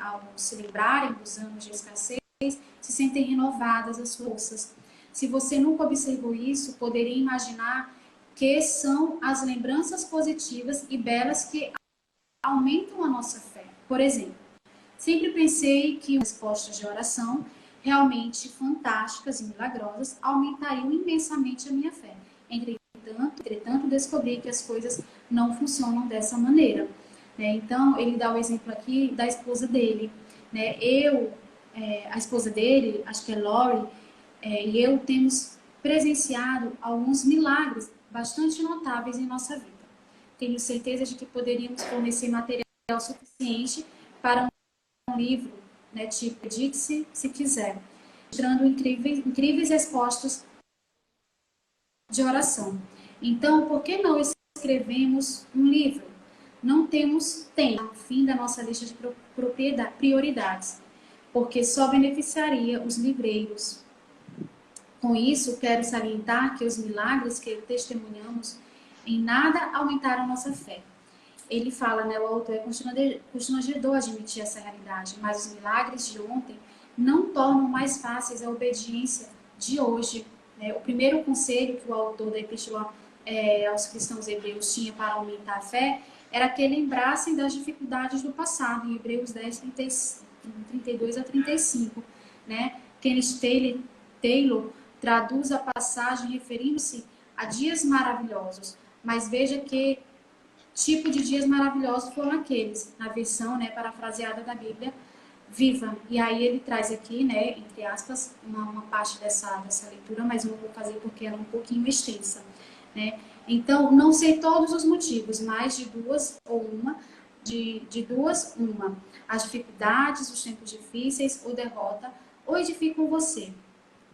ao se lembrarem dos anos de escassez, se sentem renovadas as forças. Se você nunca observou isso, poderia imaginar que são as lembranças positivas e belas que aumentam a nossa fé. Por exemplo, sempre pensei que respostas de oração realmente fantásticas e milagrosas aumentariam imensamente a minha fé. Entretanto, descobri que as coisas não funcionam dessa maneira. Né? Então, ele dá o exemplo aqui da esposa dele. Né? A esposa dele, acho que é Lori, e eu temos presenciado alguns milagres bastante notáveis em nossa vida. tenho certeza de que poderíamos fornecer material suficiente para um livro, né, tipo Edite-se se quiser, mostrando incríveis respostas de oração. Então, por que não escrevemos um livro? Não temos tempo no fim da nossa lista de prioridades, porque só beneficiaria os livreiros. Com isso, quero salientar que os milagres que testemunhamos em nada aumentaram nossa fé. Ele fala, né, o autor é constrangedor admitir essa realidade, mas os milagres de ontem não tornam mais fáceis a obediência de hoje. Né? O primeiro conselho que o autor da Epístola aos cristãos hebreus tinha para aumentar a fé era que lembrassem das dificuldades do passado, em Hebreus 10, 32 a 35. Né? Kenneth Taylor traduz a passagem referindo-se a dias maravilhosos, mas veja que tipo de dias maravilhosos foram aqueles, na versão, né, parafraseada da Bíblia Viva. E aí ele traz aqui, né, entre aspas, uma parte dessa leitura, mas não vou fazer porque ela é um pouquinho extensa, né? Então, não sei todos os motivos, mas de duas ou uma, de duas, uma. As dificuldades, os tempos difíceis, ou derrota, ou edificam você.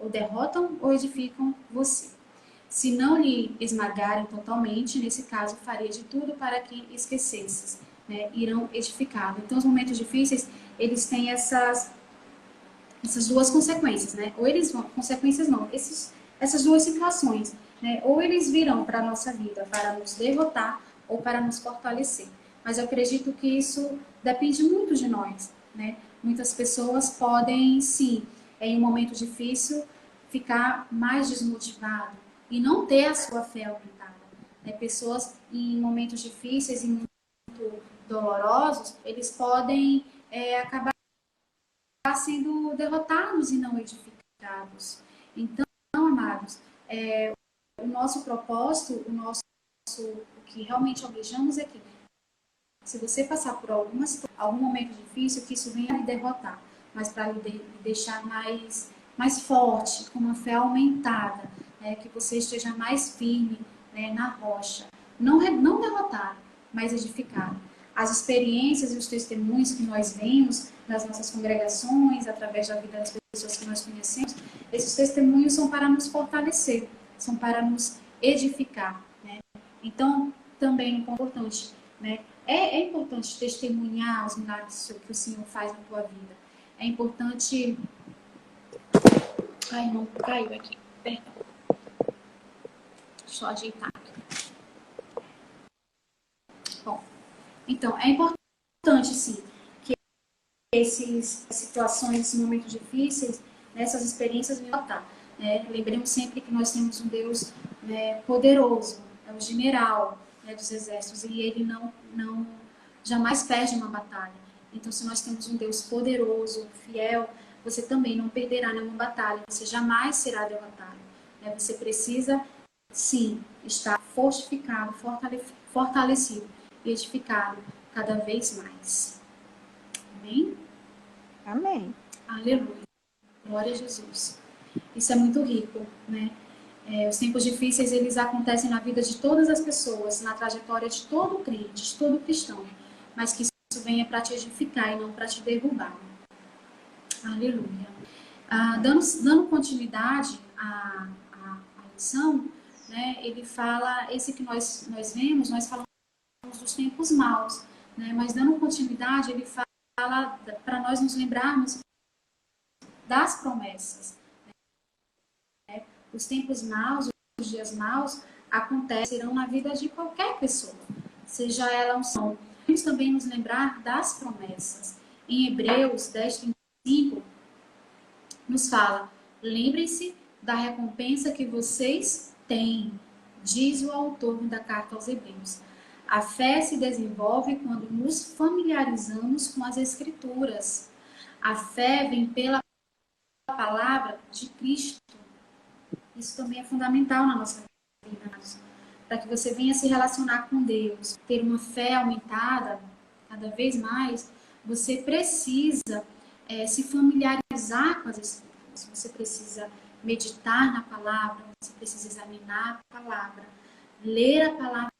Ou derrotam, ou edificam você. Se não lhe esmagarem totalmente, nesse caso, faria de tudo para que esquecesses, né? Irão edificado. Então, os momentos difíceis, eles têm essas duas consequências, né? Ou eles vão, consequências não, essas duas situações, né? Ou eles virão para a nossa vida para nos derrotar ou para nos fortalecer. Mas eu acredito que isso depende muito de nós, né? Muitas pessoas podem, sim, em um momento difícil, ficar mais desmotivado e não ter a sua fé aumentada. Né? Pessoas em momentos difíceis e muito dolorosos, eles podem acabar sendo derrotados e não edificados. Então, amados, o nosso propósito, o que realmente almejamos é que, se você passar por algum momento difícil, que isso venha lhe derrotar, mas para lhe deixar mais forte, com uma fé aumentada, né, que você esteja mais firme, né, na rocha. Não derrotado, mas edificado. As experiências e os testemunhos que nós vemos nas nossas congregações, através da vida das pessoas que nós conhecemos, esses testemunhos são para nos fortalecer, são para nos edificar. Né? Então, também é importante, né? É importante testemunhar os milagres que o Senhor faz na tua vida. É importante... Ai, não, caiu aqui. Perdão. Deixa eu ajeitar aqui. Bom, então, é importante, sim, que essas situações, esses momentos difíceis, nessas experiências, venham notar. Né? Lembremos sempre que nós temos um Deus, né, poderoso, é o general, né, dos exércitos, e ele não jamais perde uma batalha. Então, se nós temos um Deus poderoso, fiel, você também não perderá nenhuma batalha, você jamais será derrotado. Né? Você precisa, sim, estar fortificado, fortalecido e edificado cada vez mais. Amém?
Amém.
Aleluia. Glória a Jesus. Isso é muito rico, né? Os tempos difíceis, eles acontecem na vida de todas as pessoas, na trajetória de todo crente, de todo cristão, mas que isso venha para te edificar e não para te derrubar. Aleluia. Dando continuidade à lição, né, ele fala, esse que nós vemos, nós falamos dos tempos maus, né, mas dando continuidade, ele fala para nós nos lembrarmos das promessas. Né? Os tempos maus, os dias maus, acontecerão na vida de qualquer pessoa, seja ela um som. Vamos também nos lembrar das promessas. Em Hebreus 10:35, nos fala: lembrem-se da recompensa que vocês têm, diz o autor da carta aos Hebreus. A fé se desenvolve quando nos familiarizamos com as Escrituras. A fé vem pela palavra de Cristo. Isso também é fundamental na nossa vida, para que você venha se relacionar com Deus, ter uma fé aumentada cada vez mais. Você precisa se familiarizar com as Escrituras. Você precisa meditar na palavra, você precisa examinar a palavra, ler a palavra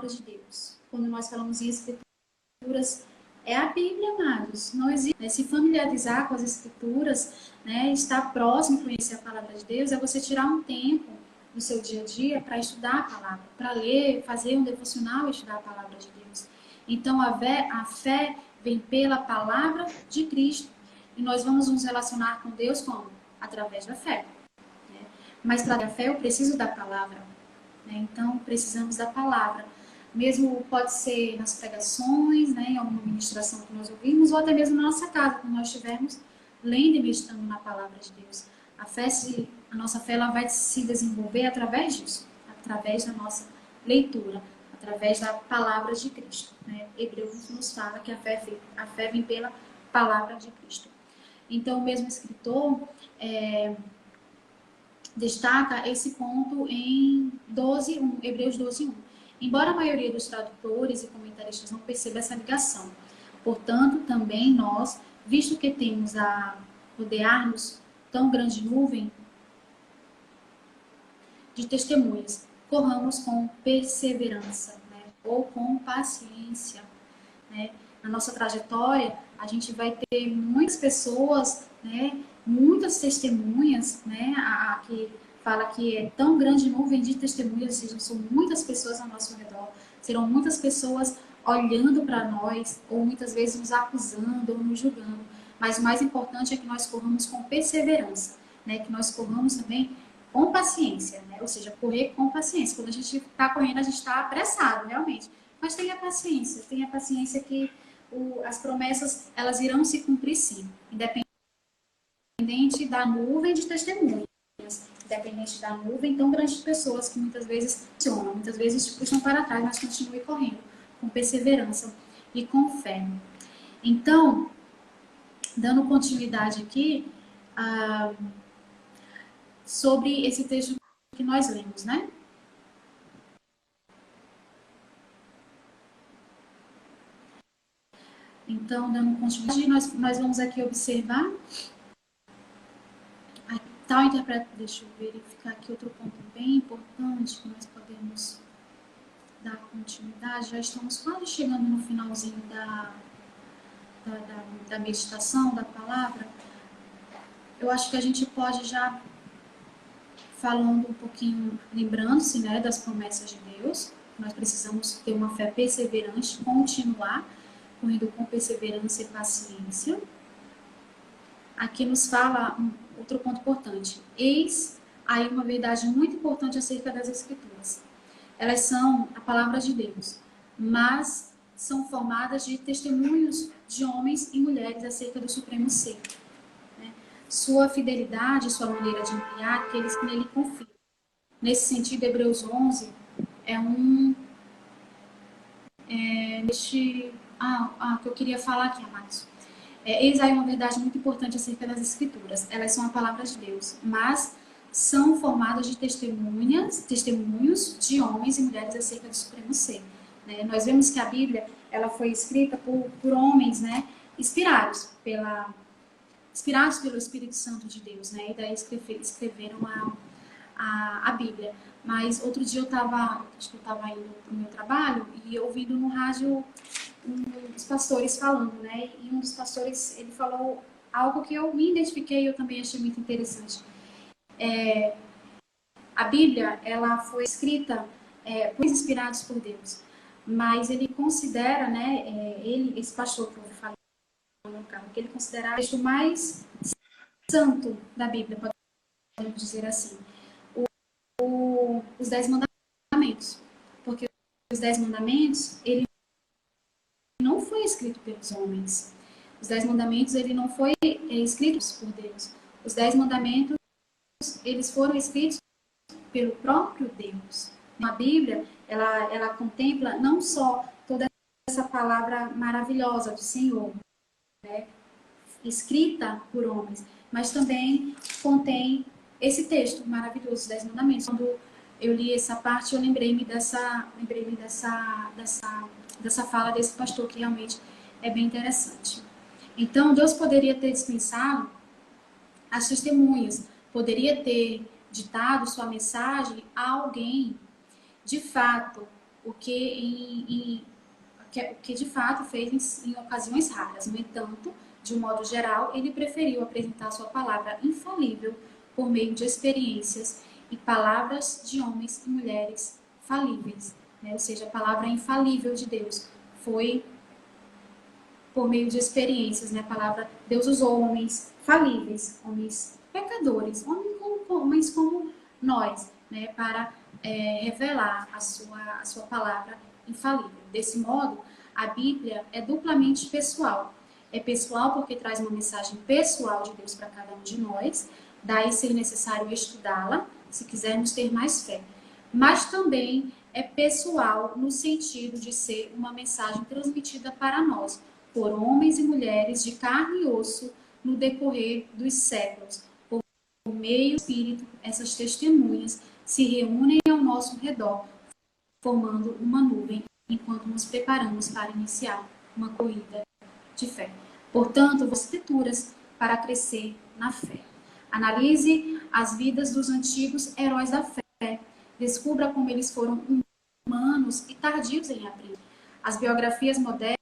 de Deus. Quando nós falamos em escrituras, é a Bíblia, amados. Não existe, né? Se familiarizar com as escrituras, né, estar próximo, conhecer a palavra de Deus, é você tirar um tempo no seu dia a dia para estudar a palavra, para ler, fazer um devocional e estudar a palavra de Deus. Então, a fé vem pela palavra de Cristo. E nós vamos nos relacionar com Deus como? Através da fé. Né? Mas para a fé eu preciso da palavra. Né? Então, precisamos da palavra. Mesmo pode ser nas pregações, né, em alguma ministração que nós ouvimos, ou até mesmo na nossa casa, quando nós estivermos lendo e meditando na palavra de Deus. A nossa fé ela vai se desenvolver através disso, através da nossa leitura, através da palavra de Cristo. Né? Hebreus nos fala que a fé vem pela palavra de Cristo. Então, o mesmo escritor destaca esse ponto em 12:1, Hebreus 12:1. Embora a maioria dos tradutores e comentaristas não perceba essa ligação, portanto, também nós, visto que temos a rodear-nos tão grande nuvem de testemunhas, corramos com perseverança, né? Ou com paciência. Né? Na nossa trajetória, a gente vai ter muitas pessoas, né? Muitas testemunhas, né? Que fala que é tão grande nuvem de testemunhas, ou seja, são muitas pessoas ao nosso redor, serão muitas pessoas olhando para nós, ou muitas vezes nos acusando ou nos julgando. Mas o mais importante é que nós corramos com perseverança, né? Que nós corramos também com paciência, né? Ou seja, correr com paciência. Quando a gente está correndo, a gente está apressado, realmente. Mas tenha paciência que as promessas elas irão se cumprir sim, independente da nuvem de testemunhas, independente da nuvem tão grande de pessoas que muitas vezes funcionam, muitas vezes te puxam para trás, mas continue correndo com perseverança e com fé. Então, dando continuidade aqui sobre esse texto que nós lemos, né? Então, dando continuidade, nós vamos aqui observar tal interpretação. Deixa eu verificar aqui outro ponto bem importante que nós podemos dar continuidade. Já estamos quase chegando no finalzinho da meditação, da palavra. Eu acho que a gente pode já falando um pouquinho, lembrando-se, né, das promessas de Deus. Nós precisamos ter uma fé perseverante, continuar correndo com perseverança e paciência. Aqui nos fala outro ponto importante. Eis aí uma verdade muito importante acerca das Escrituras. Elas são a palavra de Deus, mas são formadas de testemunhos de homens e mulheres acerca do Supremo Ser. Né? Sua fidelidade, sua maneira de enviar aqueles que nele confiam. Nesse sentido, Hebreus 11 é que eu queria falar aqui, amados. Eis aí uma verdade muito importante acerca das Escrituras. Elas são a palavra de Deus, mas são formadas de testemunhos de homens e mulheres acerca do Supremo Ser. Né? Nós vemos que a Bíblia ela foi escrita por homens, né, inspirados pelo Espírito Santo de Deus, né? E daí escreveram a Bíblia. Mas outro dia acho que eu estava indo para o meu trabalho e ouvindo no rádio um dos pastores falando, né? E um dos pastores, ele falou algo que eu me identifiquei e eu também achei muito interessante. A Bíblia, ela foi escrita por inspirados por Deus, mas ele considera, né? Esse pastor que eu falei no carro, que ele considera o texto mais santo da Bíblia, podemos dizer assim, os 10 mandamentos, porque os 10 mandamentos, ele não foi escrito pelos homens. Os 10 mandamentos, ele não foi escrito por Deus. Os 10 mandamentos, eles foram escritos pelo próprio Deus. A Bíblia, ela contempla não só toda essa palavra maravilhosa do Senhor, né, escrita por homens, mas também contém esse texto maravilhoso, os 10 mandamentos. Quando eu li essa parte, eu lembrei-me dessa fala desse pastor, que realmente é bem interessante. Então, Deus poderia ter dispensado as testemunhas, poderia ter ditado sua mensagem a alguém, de fato, o que de fato fez em ocasiões raras. No entanto, de um modo geral, ele preferiu apresentar sua palavra infalível por meio de experiências e palavras de homens e mulheres falíveis, né? Ou seja, a palavra infalível de Deus foi por meio de experiências, né? A palavra, Deus usou homens falíveis, homens pecadores, homens como nós, né? Para revelar a sua palavra infalível. Desse modo, a Bíblia é duplamente pessoal. É pessoal porque traz uma mensagem pessoal de Deus para cada um de nós, daí ser necessário estudá-la, se quisermos ter mais fé. Mas também é pessoal no sentido de ser uma mensagem transmitida para nós, por homens e mulheres de carne e osso no decorrer dos séculos. Por meio do Espírito, essas testemunhas se reúnem ao nosso redor, formando uma nuvem, enquanto nos preparamos para iniciar uma corrida de fé. Portanto, as Escrituras para crescer na fé. Analise as vidas dos antigos heróis da fé. Descubra como eles foram humanos e tardios em aprender. As biografias modernas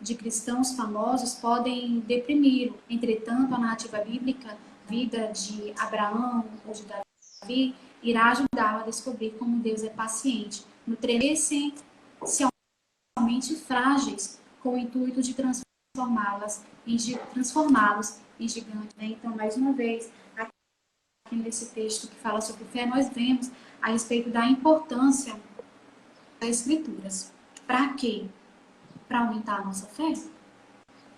de cristãos famosos podem deprimi-lo. Entretanto, a narrativa bíblica, a vida de Abraão ou de Davi, irá ajudá-lo a descobrir como Deus é paciente, nutrendo-se essencialmente frágeis, com o intuito de transformá-los em gigantes. Né? Então, mais uma vez, aqui nesse texto que fala sobre fé, nós vemos a respeito da importância das Escrituras. Para quê? Para aumentar a nossa fé.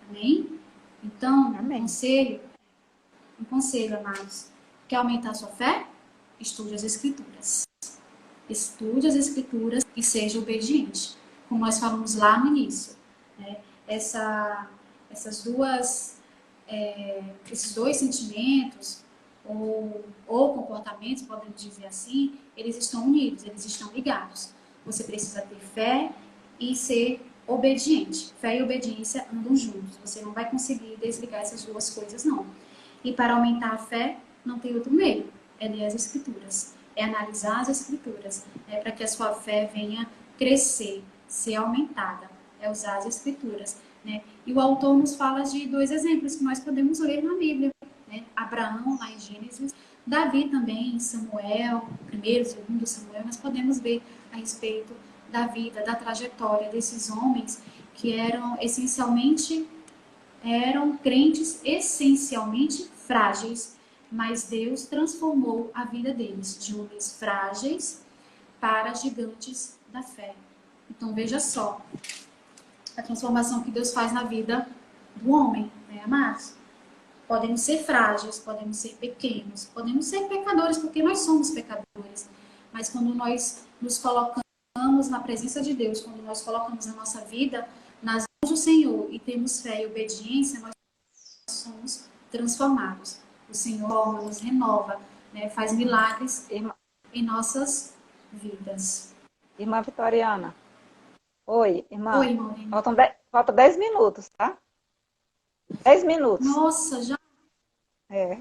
Amém? Então,
Amém.
um conselho, amados. Quer aumentar a sua fé? Estude as Escrituras. Estude as Escrituras e seja obediente. Como nós falamos lá no início. Né? Esses dois sentimentos ou comportamentos, podemos dizer assim, eles estão unidos, eles estão ligados. Você precisa ter fé e ser obediente. Fé e obediência andam juntos. Você não vai conseguir desligar essas duas coisas, não. E para aumentar a fé, não tem outro meio. É ler as Escrituras. É analisar as Escrituras. É para que a sua fé venha crescer, ser aumentada. É usar as Escrituras. Né? E o autor nos fala de dois exemplos que nós podemos ler na Bíblia. Né? Abraão, lá em Gênesis. Davi também, em Samuel, primeiro, segundo Samuel. Nós podemos ver a respeito da vida, da trajetória desses homens que eram crentes essencialmente frágeis, mas Deus transformou a vida deles de homens frágeis para gigantes da fé. Então veja só a transformação que Deus faz na vida do homem, né, amados? Podemos ser frágeis, podemos ser pequenos, podemos ser pecadores, porque nós somos pecadores. Mas quando nós nos colocamos na presença de Deus, quando nós colocamos a nossa vida nas mãos do Senhor e temos fé e obediência, nós somos transformados. O Senhor nos renova, né, faz milagres em nossas vidas.
Irmã Vitoriana. Oi, irmã.
Oi, irmã.
Falta 10 minutos, tá? 10 minutos.
Nossa, já?
É.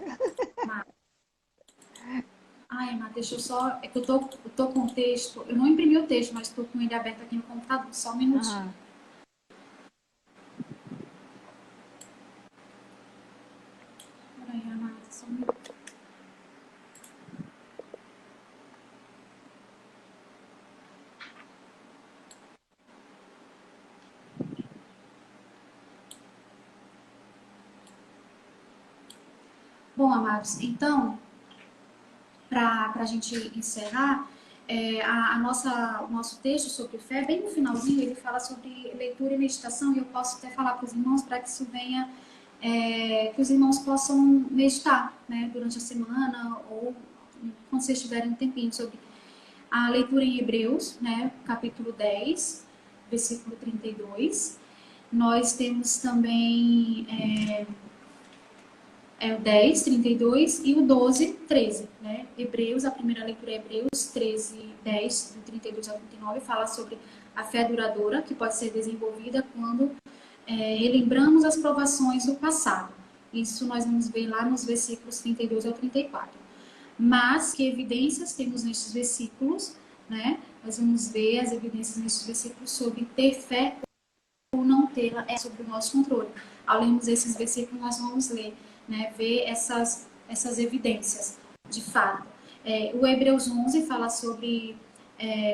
Ai, Emma, deixa eu só... É que eu tô com o texto... Eu não imprimi o texto, mas estou com ele aberto aqui no computador. Só um minutinho. Peraí, Renata, só um minuto. Bom, amados, então, para a gente encerrar, o nosso texto sobre fé, bem no finalzinho, ele fala sobre leitura e meditação, e eu posso até falar para os irmãos para que isso venha, que os irmãos possam meditar, né, durante a semana, ou quando vocês tiverem um tempinho, sobre a leitura em Hebreus, né, capítulo 10, versículo 32. Nós temos também o 10, 32 e o 12, 13. Né? Hebreus, a primeira leitura é Hebreus 13, 10, do 32 ao 39, fala sobre a fé duradoura, que pode ser desenvolvida quando relembramos as provações do passado. Isso nós vamos ver lá nos versículos 32 ao 34. Mas que evidências temos nestes versículos, né? nós vamos ver as evidências neste versículo sobre ter fé ou não tê-la é sobre o nosso controle. Ao lermos esses versículos, nós vamos ler, né, ver essas evidências, de fato. O Hebreus 11 fala sobre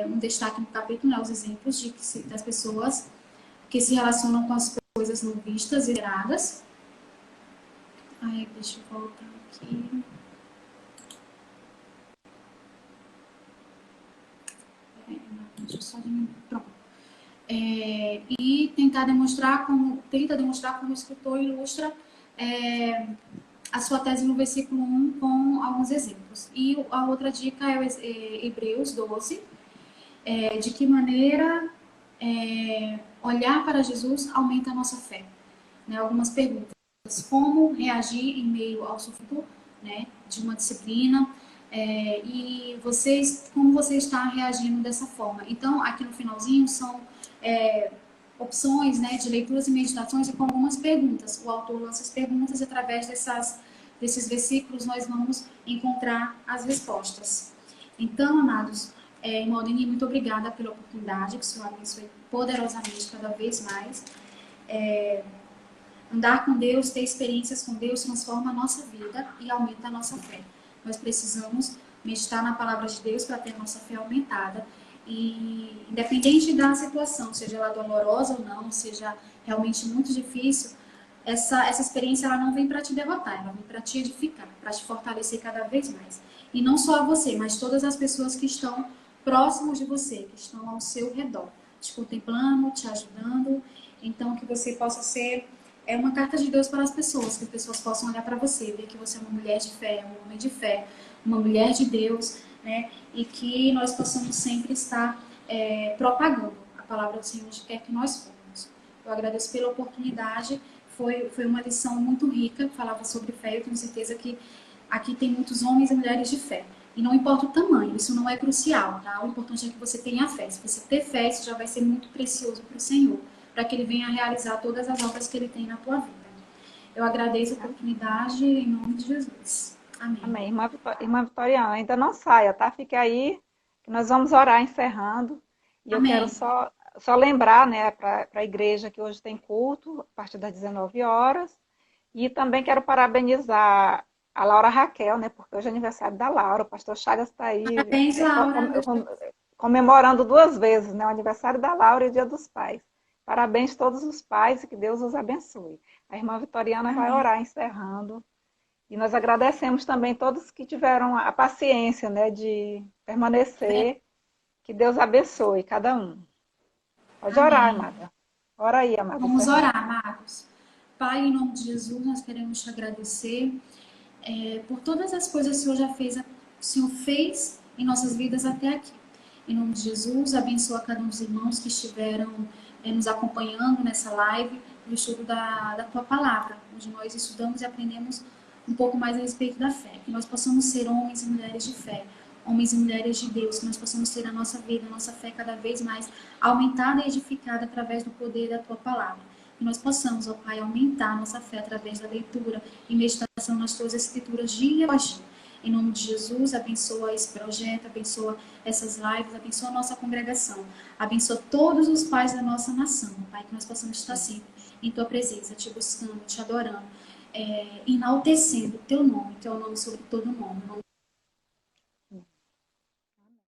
um destaque no capítulo, né, os exemplos das pessoas que se relacionam com as coisas não vistas e esperadas. Deixa eu voltar aqui. Deixa eu só diminuir. Pronto. E tenta demonstrar como o escritor ilustra a sua tese no versículo 1 com alguns exemplos. E a outra dica é Hebreus 12, de que maneira olhar para Jesus aumenta a nossa fé. Né? Algumas perguntas. Como reagir em meio ao sofrimento, né, de uma disciplina, e como você está reagindo dessa forma. Então, aqui no finalzinho são opções, né, de leituras e meditações e com algumas perguntas. O autor lança as perguntas e através desses versículos nós vamos encontrar as respostas. Então, amados, irmão Denis, muito obrigada pela oportunidade, que o Senhor abençoe poderosamente cada vez mais. Andar com Deus, ter experiências com Deus transforma a nossa vida e aumenta a nossa fé. Nós precisamos meditar na palavra de Deus para ter a nossa fé aumentada. E independente da situação, seja ela dolorosa ou não, seja realmente muito difícil, essa experiência ela não vem para te derrotar, ela vem para te edificar, para te fortalecer cada vez mais. E não só você, mas todas as pessoas que estão próximos de você, que estão ao seu redor, te contemplando, te ajudando. Então, que você possa ser uma carta de Deus para as pessoas, que as pessoas possam olhar para você, ver que você é uma mulher de fé, um homem de fé, uma mulher de Deus, né? E que nós possamos sempre estar propagando a palavra do Senhor onde quer que nós formos. Eu agradeço pela oportunidade, foi uma lição muito rica, falava sobre fé, eu tenho certeza que aqui tem muitos homens e mulheres de fé. E não importa o tamanho, isso não é crucial, tá? O importante é que você tenha fé. Se você ter fé, isso já vai ser muito precioso para o Senhor, para que Ele venha realizar todas as obras que Ele tem na tua vida. Eu agradeço a oportunidade em nome de Jesus. Amém.
Amém. Irmã Vitoriana, ainda não saia, tá? Fique aí, que nós vamos orar encerrando. E
Amém.
Eu quero só lembrar, né, para a igreja que hoje tem culto, a partir das 19 horas. E também quero parabenizar a Laura Raquel, né, porque hoje é aniversário da Laura. O pastor Chagas está aí
Parabéns, Laura.
comemorando 2 vezes, né, o aniversário da Laura e o Dia dos Pais. Parabéns a todos os pais e que Deus os abençoe. A irmã Vitoriana vai orar encerrando. E nós agradecemos também todos que tiveram a paciência, né, de permanecer. Que Deus abençoe cada um. Pode orar, amada. Ora aí, amada.
Vamos orar, amados. Pai, em nome de Jesus, nós queremos te agradecer por todas as coisas que o Senhor fez em nossas vidas até aqui. Em nome de Jesus, abençoa cada um dos irmãos que estiveram nos acompanhando nessa live, no estudo da tua palavra, onde nós estudamos e aprendemos um pouco mais a respeito da fé. Que nós possamos ser homens e mulheres de fé, homens e mulheres de Deus, que nós possamos ter a nossa vida, a nossa fé cada vez mais aumentada e edificada através do poder da tua palavra. Que nós possamos, ó Pai, aumentar a nossa fé através da leitura e meditação nas tuas escrituras dia após dia. Em nome de Jesus, abençoa esse projeto, abençoa essas lives, abençoa a nossa congregação, abençoa todos os pais da nossa nação, Pai, que nós possamos estar sempre em tua presença, te buscando, te adorando, enaltecendo o teu nome sobre todo nome.